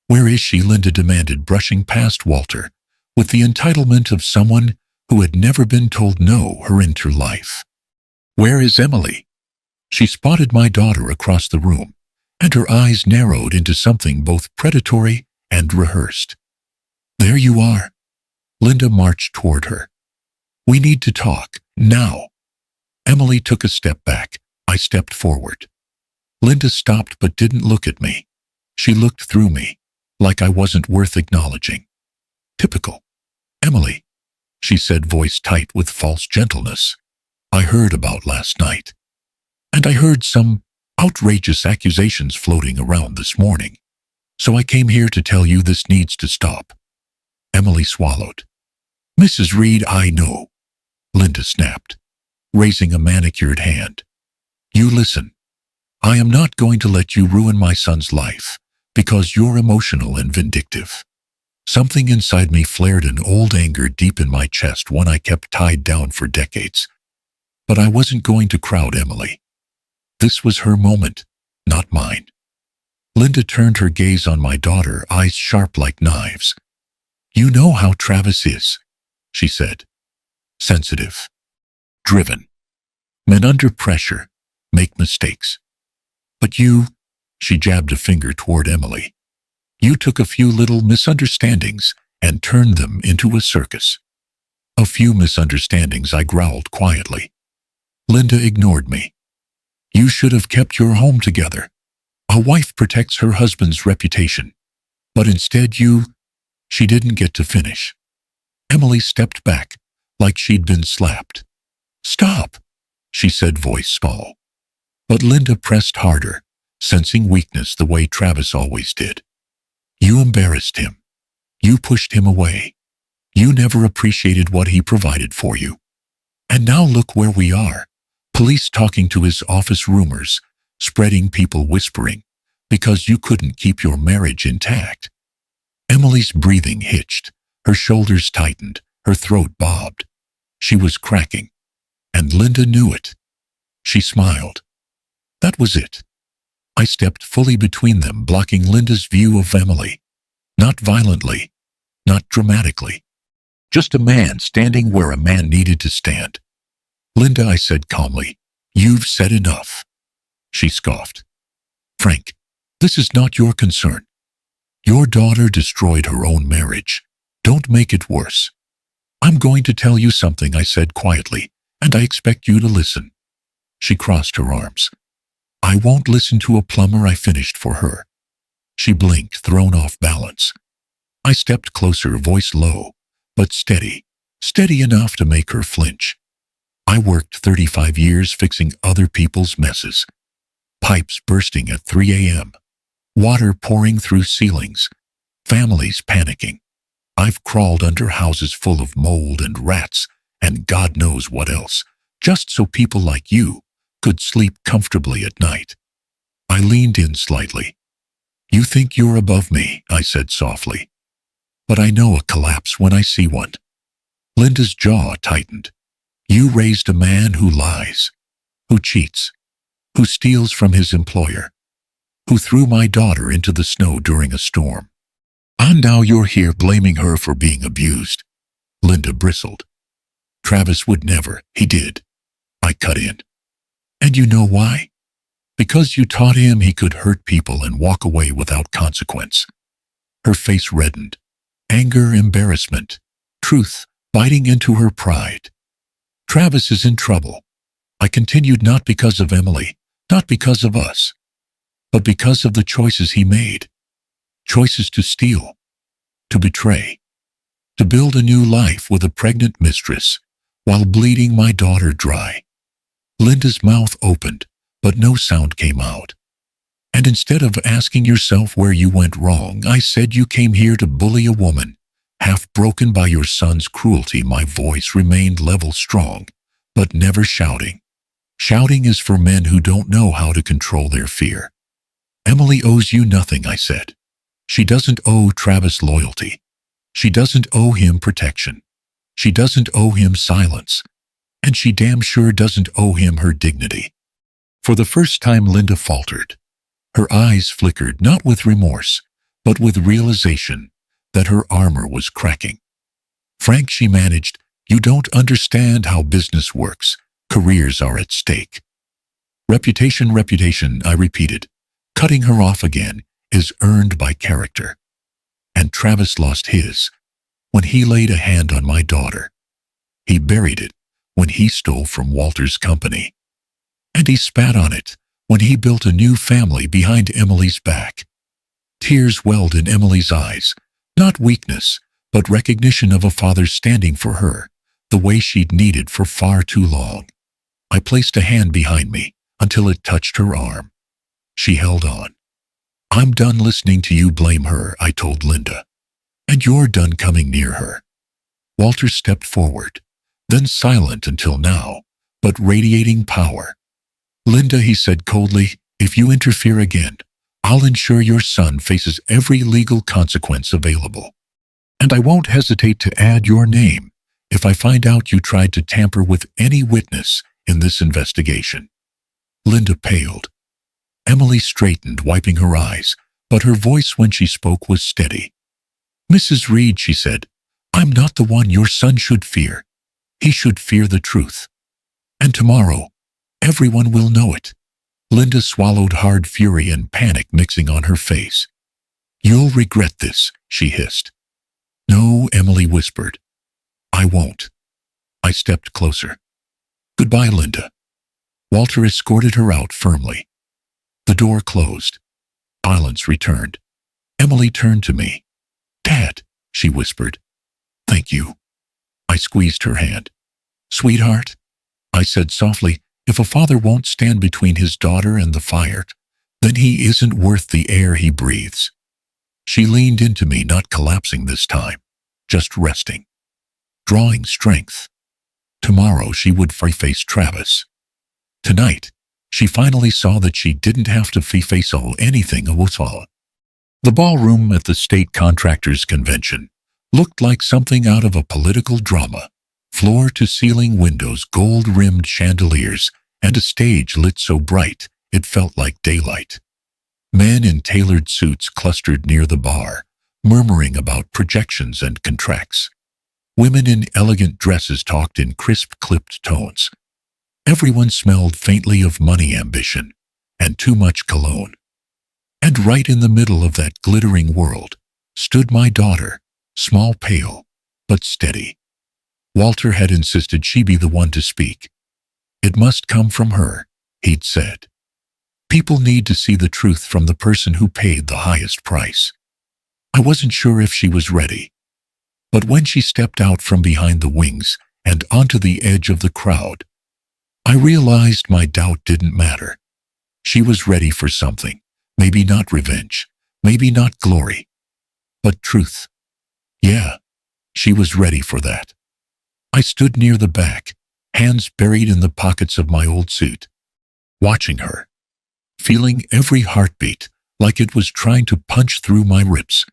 "Where is she?" Linda demanded, brushing past Walter, with the entitlement of someone who had never been told no her entire life. "Where is Emily?" She spotted my daughter across the room, and her eyes narrowed into something both predatory and rehearsed. "There you are." Linda marched toward her. "We need to talk, now." Emily took a step back. I stepped forward. Linda stopped but didn't look at me. She looked through me, like I wasn't worth acknowledging. "Typical. Emily," she said, voice tight with false gentleness. "I heard about last night. And I heard some outrageous accusations floating around this morning. So I came here to tell you this needs to stop." Emily swallowed. "Mrs. Reed, I know," Linda snapped, raising a manicured hand. "You listen. I am not going to let you ruin my son's life because you're emotional and vindictive." Something inside me flared, an old anger deep in my chest, one I kept tied down for decades. But I wasn't going to crowd Emily. This was her moment, not mine. Linda turned her gaze on my daughter, eyes sharp like knives. "You know how Travis is," she said. "Sensitive. Driven. Men under pressure make mistakes. But you," she jabbed a finger toward Emily, "you took a few little misunderstandings and turned them into a circus." "A few misunderstandings," I growled quietly. Linda ignored me. "You should have kept your home together. A wife protects her husband's reputation. But instead you—" She didn't get to finish. Emily stepped back, like she'd been slapped. "Stop," she said, voice small. But Linda pressed harder, sensing weakness the way Travis always did. "You embarrassed him. You pushed him away. You never appreciated what he provided for you. And now look where we are. Police talking to his office, rumors, spreading, people whispering, because you couldn't keep your marriage intact." Emily's breathing hitched, her shoulders tightened, her throat bobbed. She was cracking, and Linda knew it. She smiled. That was it. I stepped fully between them, blocking Linda's view of Emily. Not violently, not dramatically. Just a man standing where a man needed to stand. "Linda," I said calmly, "you've said enough." She scoffed. "Frank, this is not your concern. Your daughter destroyed her own marriage. Don't make it worse." "I'm going to tell you something," I said quietly, "and I expect you to listen." She crossed her arms. I won't listen to a plumber, I finished for her. She blinked, thrown off balance. I stepped closer, voice low, but steady, steady enough to make her flinch. I worked 35 years fixing other people's messes. Pipes bursting at 3 a.m., water pouring through ceilings, families panicking. I've crawled under houses full of mold and rats and God knows what else, just so people like you could sleep comfortably at night. I leaned in slightly. You think you're above me, I said softly. But I know a collapse when I see one. Linda's jaw tightened. You raised a man who lies, who cheats, who steals from his employer, who threw my daughter into the snow during a storm. And now you're here blaming her for being abused. Linda bristled. Travis would never. He did. I cut in. And you know why? Because you taught him he could hurt people and walk away without consequence. Her face reddened. Anger, embarrassment, truth biting into her pride. Travis is in trouble. I continued, not because of Emily, not because of us, but because of the choices he made. Choices to steal, to betray, to build a new life with a pregnant mistress while bleeding my daughter dry. Linda's mouth opened, but no sound came out. And instead of asking yourself where you went wrong, I said you came here to bully a woman. Half broken by your son's cruelty, my voice remained level, strong, but never shouting. Shouting is for men who don't know how to control their fear. Emily owes you nothing, I said. She doesn't owe Travis loyalty. She doesn't owe him protection. She doesn't owe him silence. And she damn sure doesn't owe him her dignity. For the first time, Linda faltered. Her eyes flickered, not with remorse, but with realization that her armor was cracking. Frank, she managed, you don't understand how business works. Careers are at stake. Reputation, I repeated. Cutting her off again is earned by character. And Travis lost his when he laid a hand on my daughter. He buried it when he stole from Walter's company. And he spat on it when he built a new family behind Emily's back. Tears welled in Emily's eyes, not weakness, but recognition of a father standing for her, the way she'd needed for far too long. I placed a hand behind me until it touched her arm. She held on. I'm done listening to you blame her, I told Linda. And you're done coming near her. Walter stepped forward, then silent until now, but radiating power. Linda, he said coldly, if you interfere again, I'll ensure your son faces every legal consequence available. And I won't hesitate to add your name if I find out you tried to tamper with any witness in this investigation. Linda paled. Emily straightened, wiping her eyes, but her voice when she spoke was steady. Mrs. Reed, she said, I'm not the one your son should fear. He should fear the truth. And tomorrow, everyone will know it. Linda swallowed hard, fury and panic mixing on her face. You'll regret this, she hissed. No, Emily whispered. I won't. I stepped closer. Goodbye, Linda. Walter escorted her out firmly. The door closed. Silence returned. Emily turned to me. Dad, she whispered. Thank you. I squeezed her hand. Sweetheart, I said softly, if a father won't stand between his daughter and the fire, then he isn't worth the air he breathes. She leaned into me, not collapsing this time, just resting, drawing strength. Tomorrow she would face Travis. Tonight, she finally saw that she didn't have to face anything at all. The ballroom at the state contractors' convention looked like something out of a political drama. Floor-to-ceiling windows, gold-rimmed chandeliers, and a stage lit so bright it felt like daylight. Men in tailored suits clustered near the bar, murmuring about projections and contracts. Women in elegant dresses talked in crisp, clipped tones. Everyone smelled faintly of money, ambition, and too much cologne. And right in the middle of that glittering world stood my daughter, small, pale, but steady. Walter had insisted she be the one to speak. It must come from her, he'd said. People need to see the truth from the person who paid the highest price. I wasn't sure if she was ready. But when she stepped out from behind the wings and onto the edge of the crowd, I realized my doubt didn't matter. She was ready for something. Maybe not revenge, maybe not glory, but truth. Yeah, she was ready for that. I stood near the back, hands buried in the pockets of my old suit, watching her, feeling every heartbeat like it was trying to punch through my ribs.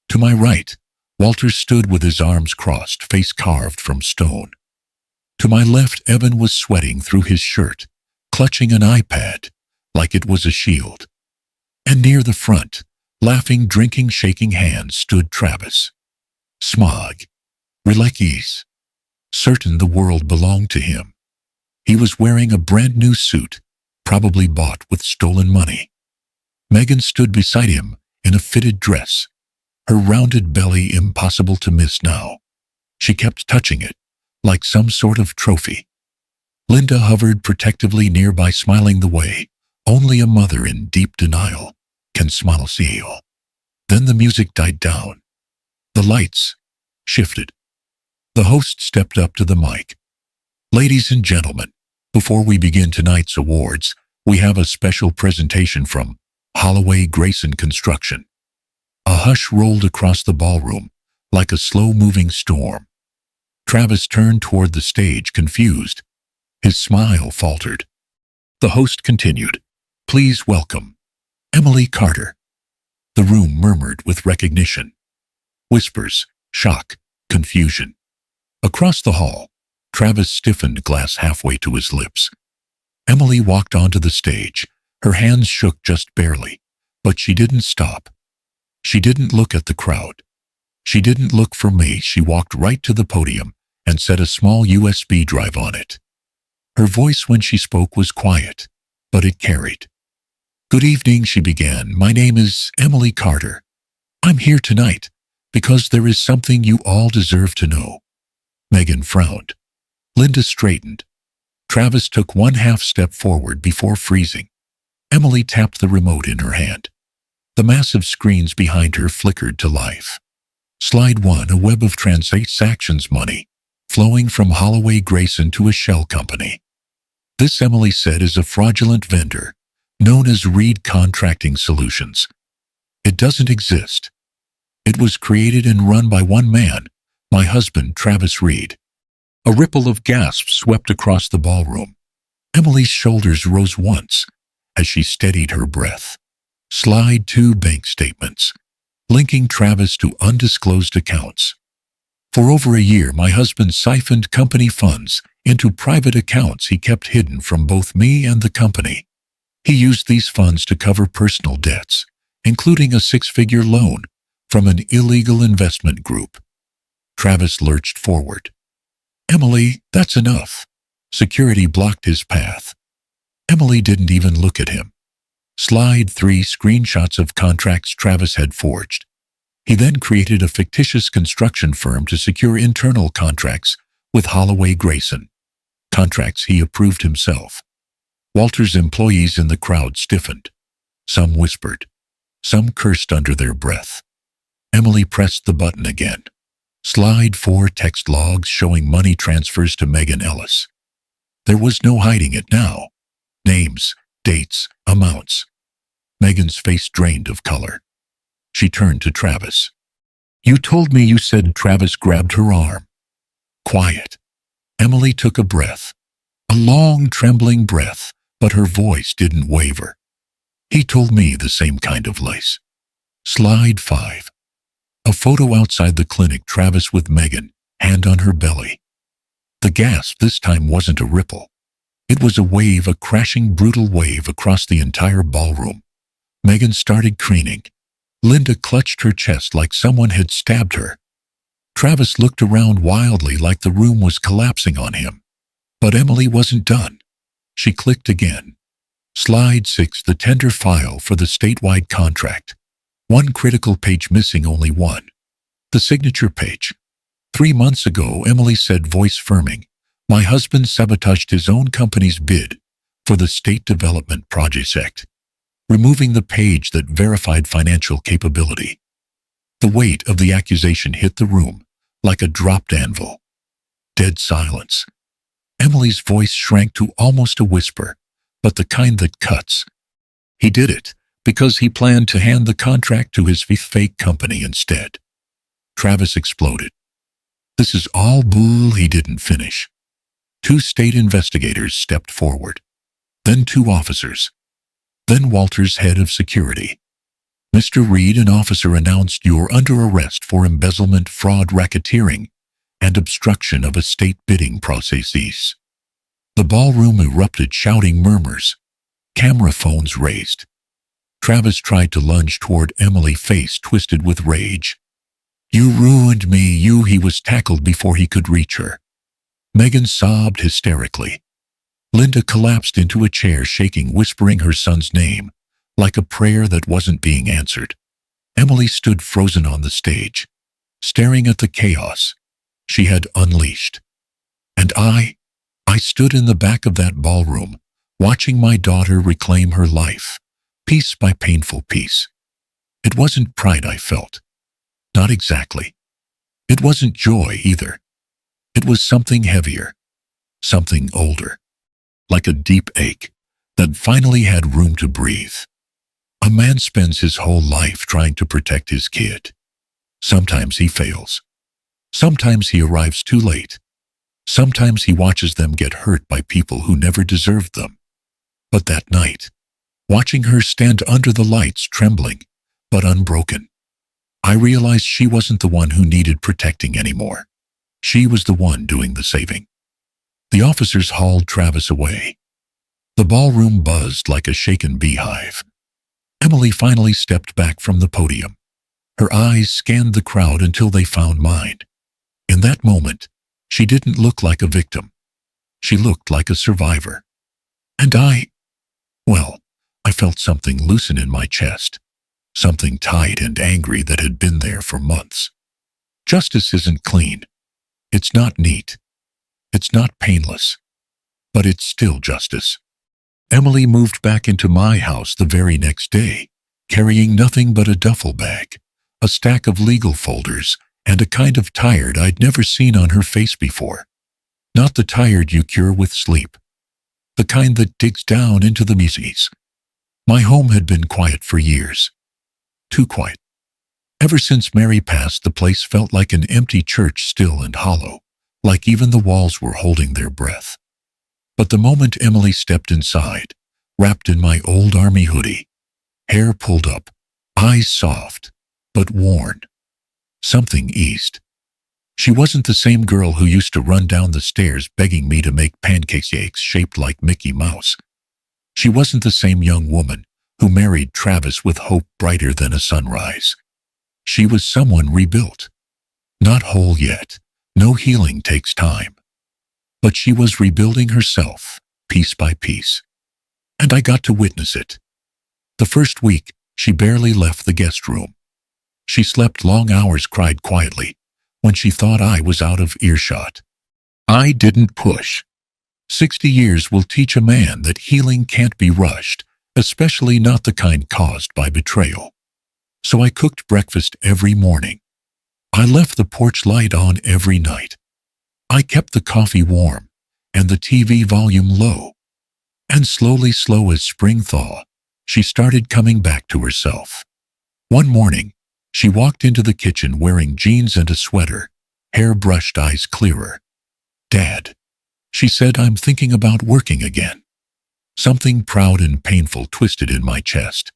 To my right, Walter stood with his arms crossed, face carved from stone. To my left, Evan was sweating through his shirt, clutching an iPad like it was a shield. And near the front, laughing, drinking, shaking hands, stood Travis. Smug, relaxed, certain the world belonged to him. He was wearing a brand new suit, probably bought with stolen money. Megan stood beside him in a fitted dress, her rounded belly impossible to miss now. She kept touching it, like some sort of trophy. Linda hovered protectively nearby, smiling the way only a mother in deep denial can smile. Then the music died down. The lights shifted. The host stepped up to the mic. Ladies and gentlemen, before we begin tonight's awards, we have a special presentation from Holloway Grayson Construction. A hush rolled across the ballroom, like a slow-moving storm. Travis turned toward the stage, confused. His smile faltered. The host continued, "Please welcome Emily Carter." The room murmured with recognition. Whispers, shock, confusion. Across the hall, Travis stiffened, glass halfway to his lips. Emily walked onto the stage. Her hands shook just barely, but she didn't stop. She didn't look at the crowd. She didn't look for me. She walked right to the podium and set a small USB drive on it. Her voice when she spoke was quiet, but it carried. "Good evening," she began. "My name is Emily Carter. I'm here tonight because there is something you all deserve to know." Megan frowned. Linda straightened. Travis took one half step forward before freezing. Emily tapped the remote in her hand. The massive screens behind her flickered to life. Slide 1, a web of transactions, money flowing from Holloway Grayson to a shell company. This, Emily said, is a fraudulent vendor known as Reed Contracting Solutions. It doesn't exist. It was created and run by one man, my husband, Travis Reed. A ripple of gasps swept across the ballroom. Emily's shoulders rose once as she steadied her breath. Slide 2, bank statements, linking Travis to undisclosed accounts. For over a year, my husband siphoned company funds into private accounts he kept hidden from both me and the company. He used these funds to cover personal debts, including a 6-figure loan from an illegal investment group. Travis lurched forward. "Emily, that's enough." Security blocked his path. Emily didn't even look at him. Slide 3, screenshots of contracts Travis had forged. He then created a fictitious construction firm to secure internal contracts with Holloway Grayson. Contracts he approved himself. Walter's employees in the crowd stiffened. Some whispered. Some cursed under their breath. Emily pressed the button again. Slide 4, text logs showing money transfers to Megan Ellis. There was no hiding it now. Names, dates, amounts. Megan's face drained of color. She turned to Travis. "You told me you said." Travis grabbed her arm. "Quiet." Emily took a breath. A long, trembling breath, but her voice didn't waver. "He told me the same kind of lies." Slide 5. A photo outside the clinic, Travis with Megan, hand on her belly. The gasp this time wasn't a ripple. It was a wave, a crashing, brutal wave across the entire ballroom. Megan started crooning. Linda clutched her chest like someone had stabbed her. Travis looked around wildly like the room was collapsing on him. But Emily wasn't done. She clicked again. Slide 6, the tender file for the statewide contract. One critical page missing, only one. The signature page. 3 months ago, Emily said, voice firming, my husband sabotaged his own company's bid for the State Development Project, removing the page that verified financial capability. The weight of the accusation hit the room like a dropped anvil. Dead silence. Emily's voice shrank to almost a whisper, but the kind that cuts. He did it because he planned to hand the contract to his fake company instead. Travis exploded. This is all bull. He didn't finish. 2 state investigators stepped forward. Then 2 officers. Then Walter's head of security. Mr. Reed, an officer announced, "You're under arrest for embezzlement, fraud, racketeering, and obstruction of a state bidding processes." The ballroom erupted, shouting murmurs. Camera phones raised. Travis tried to lunge toward Emily, face twisted with rage. "You ruined me, you." He was tackled before he could reach her. Megan sobbed hysterically. Linda collapsed into a chair, shaking, whispering her son's name, like a prayer that wasn't being answered. Emily stood frozen on the stage, staring at the chaos she had unleashed. And I stood in the back of that ballroom, watching my daughter reclaim her life, piece by painful piece. It wasn't pride I felt. Not exactly. It wasn't joy either. It was something heavier, something older, like a deep ache that finally had room to breathe. A man spends his whole life trying to protect his kid. Sometimes he fails. Sometimes he arrives too late. Sometimes he watches them get hurt by people who never deserved them. But that night, watching her stand under the lights, trembling but unbroken, I realized she wasn't the one who needed protecting anymore. She was the one doing the saving. The officers hauled Travis away. The ballroom buzzed like a shaken beehive. Emily finally stepped back from the podium. Her eyes scanned the crowd until they found mine. In that moment, she didn't look like a victim. She looked like a survivor. And I felt something loosen in my chest, something tight and angry that had been there for months. Justice isn't clean. It's not neat. It's not painless. But it's still justice. Emily moved back into my house the very next day, carrying nothing but a duffel bag, a stack of legal folders, and a kind of tired I'd never seen on her face before. Not the tired you cure with sleep. The kind that digs down into the messes. My home had been quiet for years. Too quiet. Ever since Mary passed, the place felt like an empty church, still and hollow, like even the walls were holding their breath. But the moment Emily stepped inside, wrapped in my old army hoodie, hair pulled up, eyes soft, but worn, something eased. She wasn't the same girl who used to run down the stairs begging me to make pancakes shaped like Mickey Mouse. She wasn't the same young woman who married Travis with hope brighter than a sunrise. She was someone rebuilt. Not whole yet. No healing takes time. But she was rebuilding herself, piece by piece. And I got to witness it. The first week, she barely left the guest room. She slept long hours, cried quietly, when she thought I was out of earshot. I didn't push. 60 years will teach a man that healing can't be rushed, especially not the kind caused by betrayal. So I cooked breakfast every morning. I left the porch light on every night. I kept the coffee warm and the TV volume low. And slowly, slow as spring thaw, she started coming back to herself. One morning, she walked into the kitchen wearing jeans and a sweater, hair brushed, eyes clearer. "Dad," she said, "I'm thinking about working again." Something proud and painful twisted in my chest.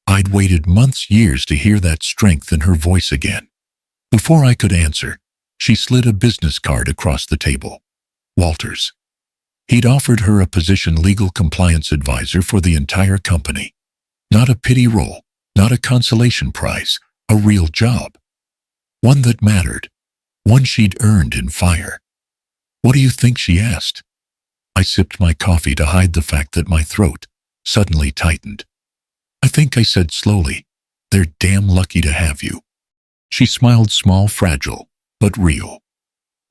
I'd waited months, years to hear that strength in her voice again. Before I could answer, she slid a business card across the table. Walter's. He'd offered her a position, legal compliance advisor for the entire company. Not a pity role, not a consolation prize, a real job. One that mattered, one she'd earned in fire. "What do you think?" she asked. I sipped my coffee to hide the fact that my throat suddenly tightened. "I think," I said slowly, "they're damn lucky to have you." She smiled, small, fragile, but real.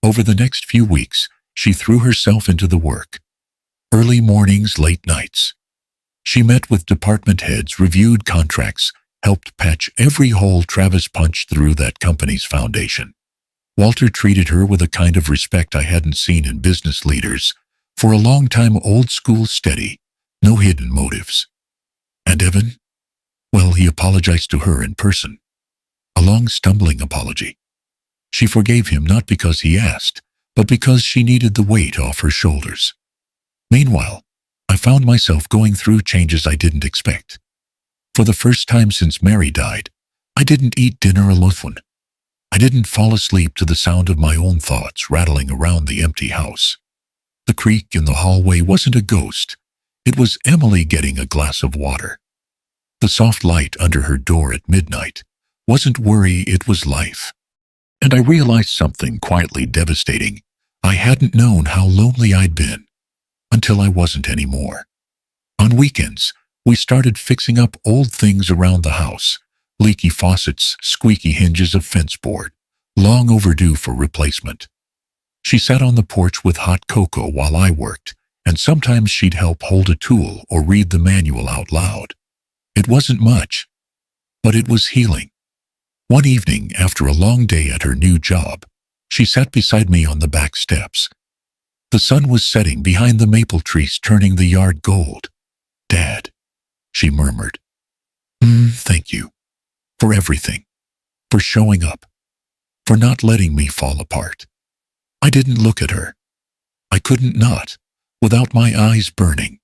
Over the next few weeks, she threw herself into the work. Early mornings, late nights. She met with department heads, reviewed contracts, helped patch every hole Travis punched through that company's foundation. Walter treated her with a kind of respect I hadn't seen in business leaders. For a long time, old school, steady, no hidden motives. And Evan? Well, he apologized to her in person. A long, stumbling apology. She forgave him not because he asked, but because she needed the weight off her shoulders. Meanwhile, I found myself going through changes I didn't expect. For the first time since Mary died, I didn't eat dinner alone. I didn't fall asleep to the sound of my own thoughts rattling around the empty house. The creak in the hallway wasn't a ghost. It was Emily getting a glass of water. The soft light under her door at midnight wasn't worry, it was life. And I realized something quietly devastating. I hadn't known how lonely I'd been until I wasn't anymore. On weekends, we started fixing up old things around the house. Leaky faucets, squeaky hinges of fence board, long overdue for replacement. She sat on the porch with hot cocoa while I worked, and sometimes she'd help hold a tool or read the manual out loud. It wasn't much, but it was healing. One evening, after a long day at her new job, she sat beside me on the back steps. The sun was setting behind the maple trees, turning the yard gold. "Dad," she murmured. Thank you. For everything. For showing up. For not letting me fall apart." I didn't look at her. I couldn't not, without my eyes burning.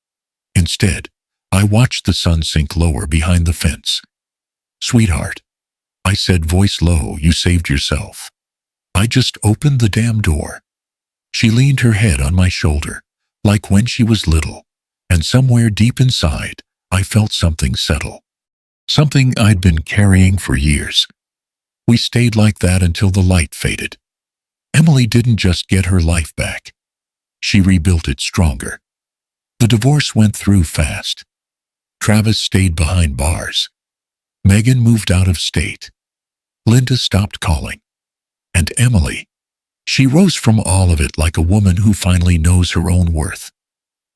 Instead, I watched the sun sink lower behind the fence. "Sweetheart," I said, voice low, "you saved yourself. I just opened the damn door." She leaned her head on my shoulder, like when she was little, and somewhere deep inside, I felt something settle. Something I'd been carrying for years. We stayed like that until the light faded. Emily didn't just get her life back. She rebuilt it stronger. The divorce went through fast. Travis stayed behind bars. Megan moved out of state. Linda stopped calling. And Emily, she rose from all of it like a woman who finally knows her own worth.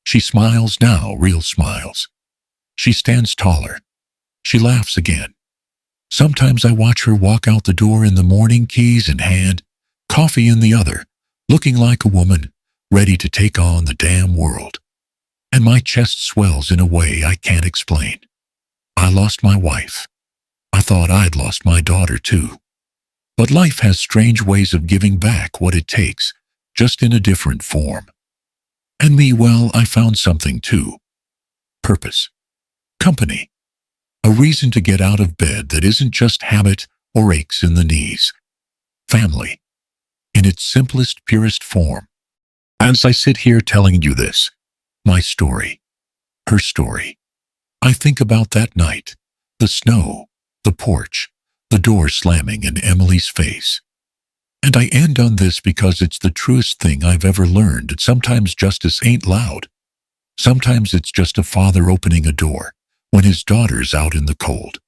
She smiles now, real smiles. She stands taller. She laughs again. Sometimes I watch her walk out the door in the morning, keys in hand, coffee in the other, looking like a woman, ready to take on the damn world. And my chest swells in a way I can't explain. I lost my wife. I thought I'd lost my daughter too. But life has strange ways of giving back what it takes, just in a different form. And me, well, I found something too. Purpose. Company. A reason to get out of bed that isn't just habit or aches in the knees. Family. In its simplest, purest form. As I sit here telling you this, my story, her story, I think about that night, the snow, the porch, the door slamming in Emily's face. And I end on this because it's the truest thing I've ever learned that sometimes justice ain't loud. Sometimes it's just a father opening a door when his daughter's out in the cold.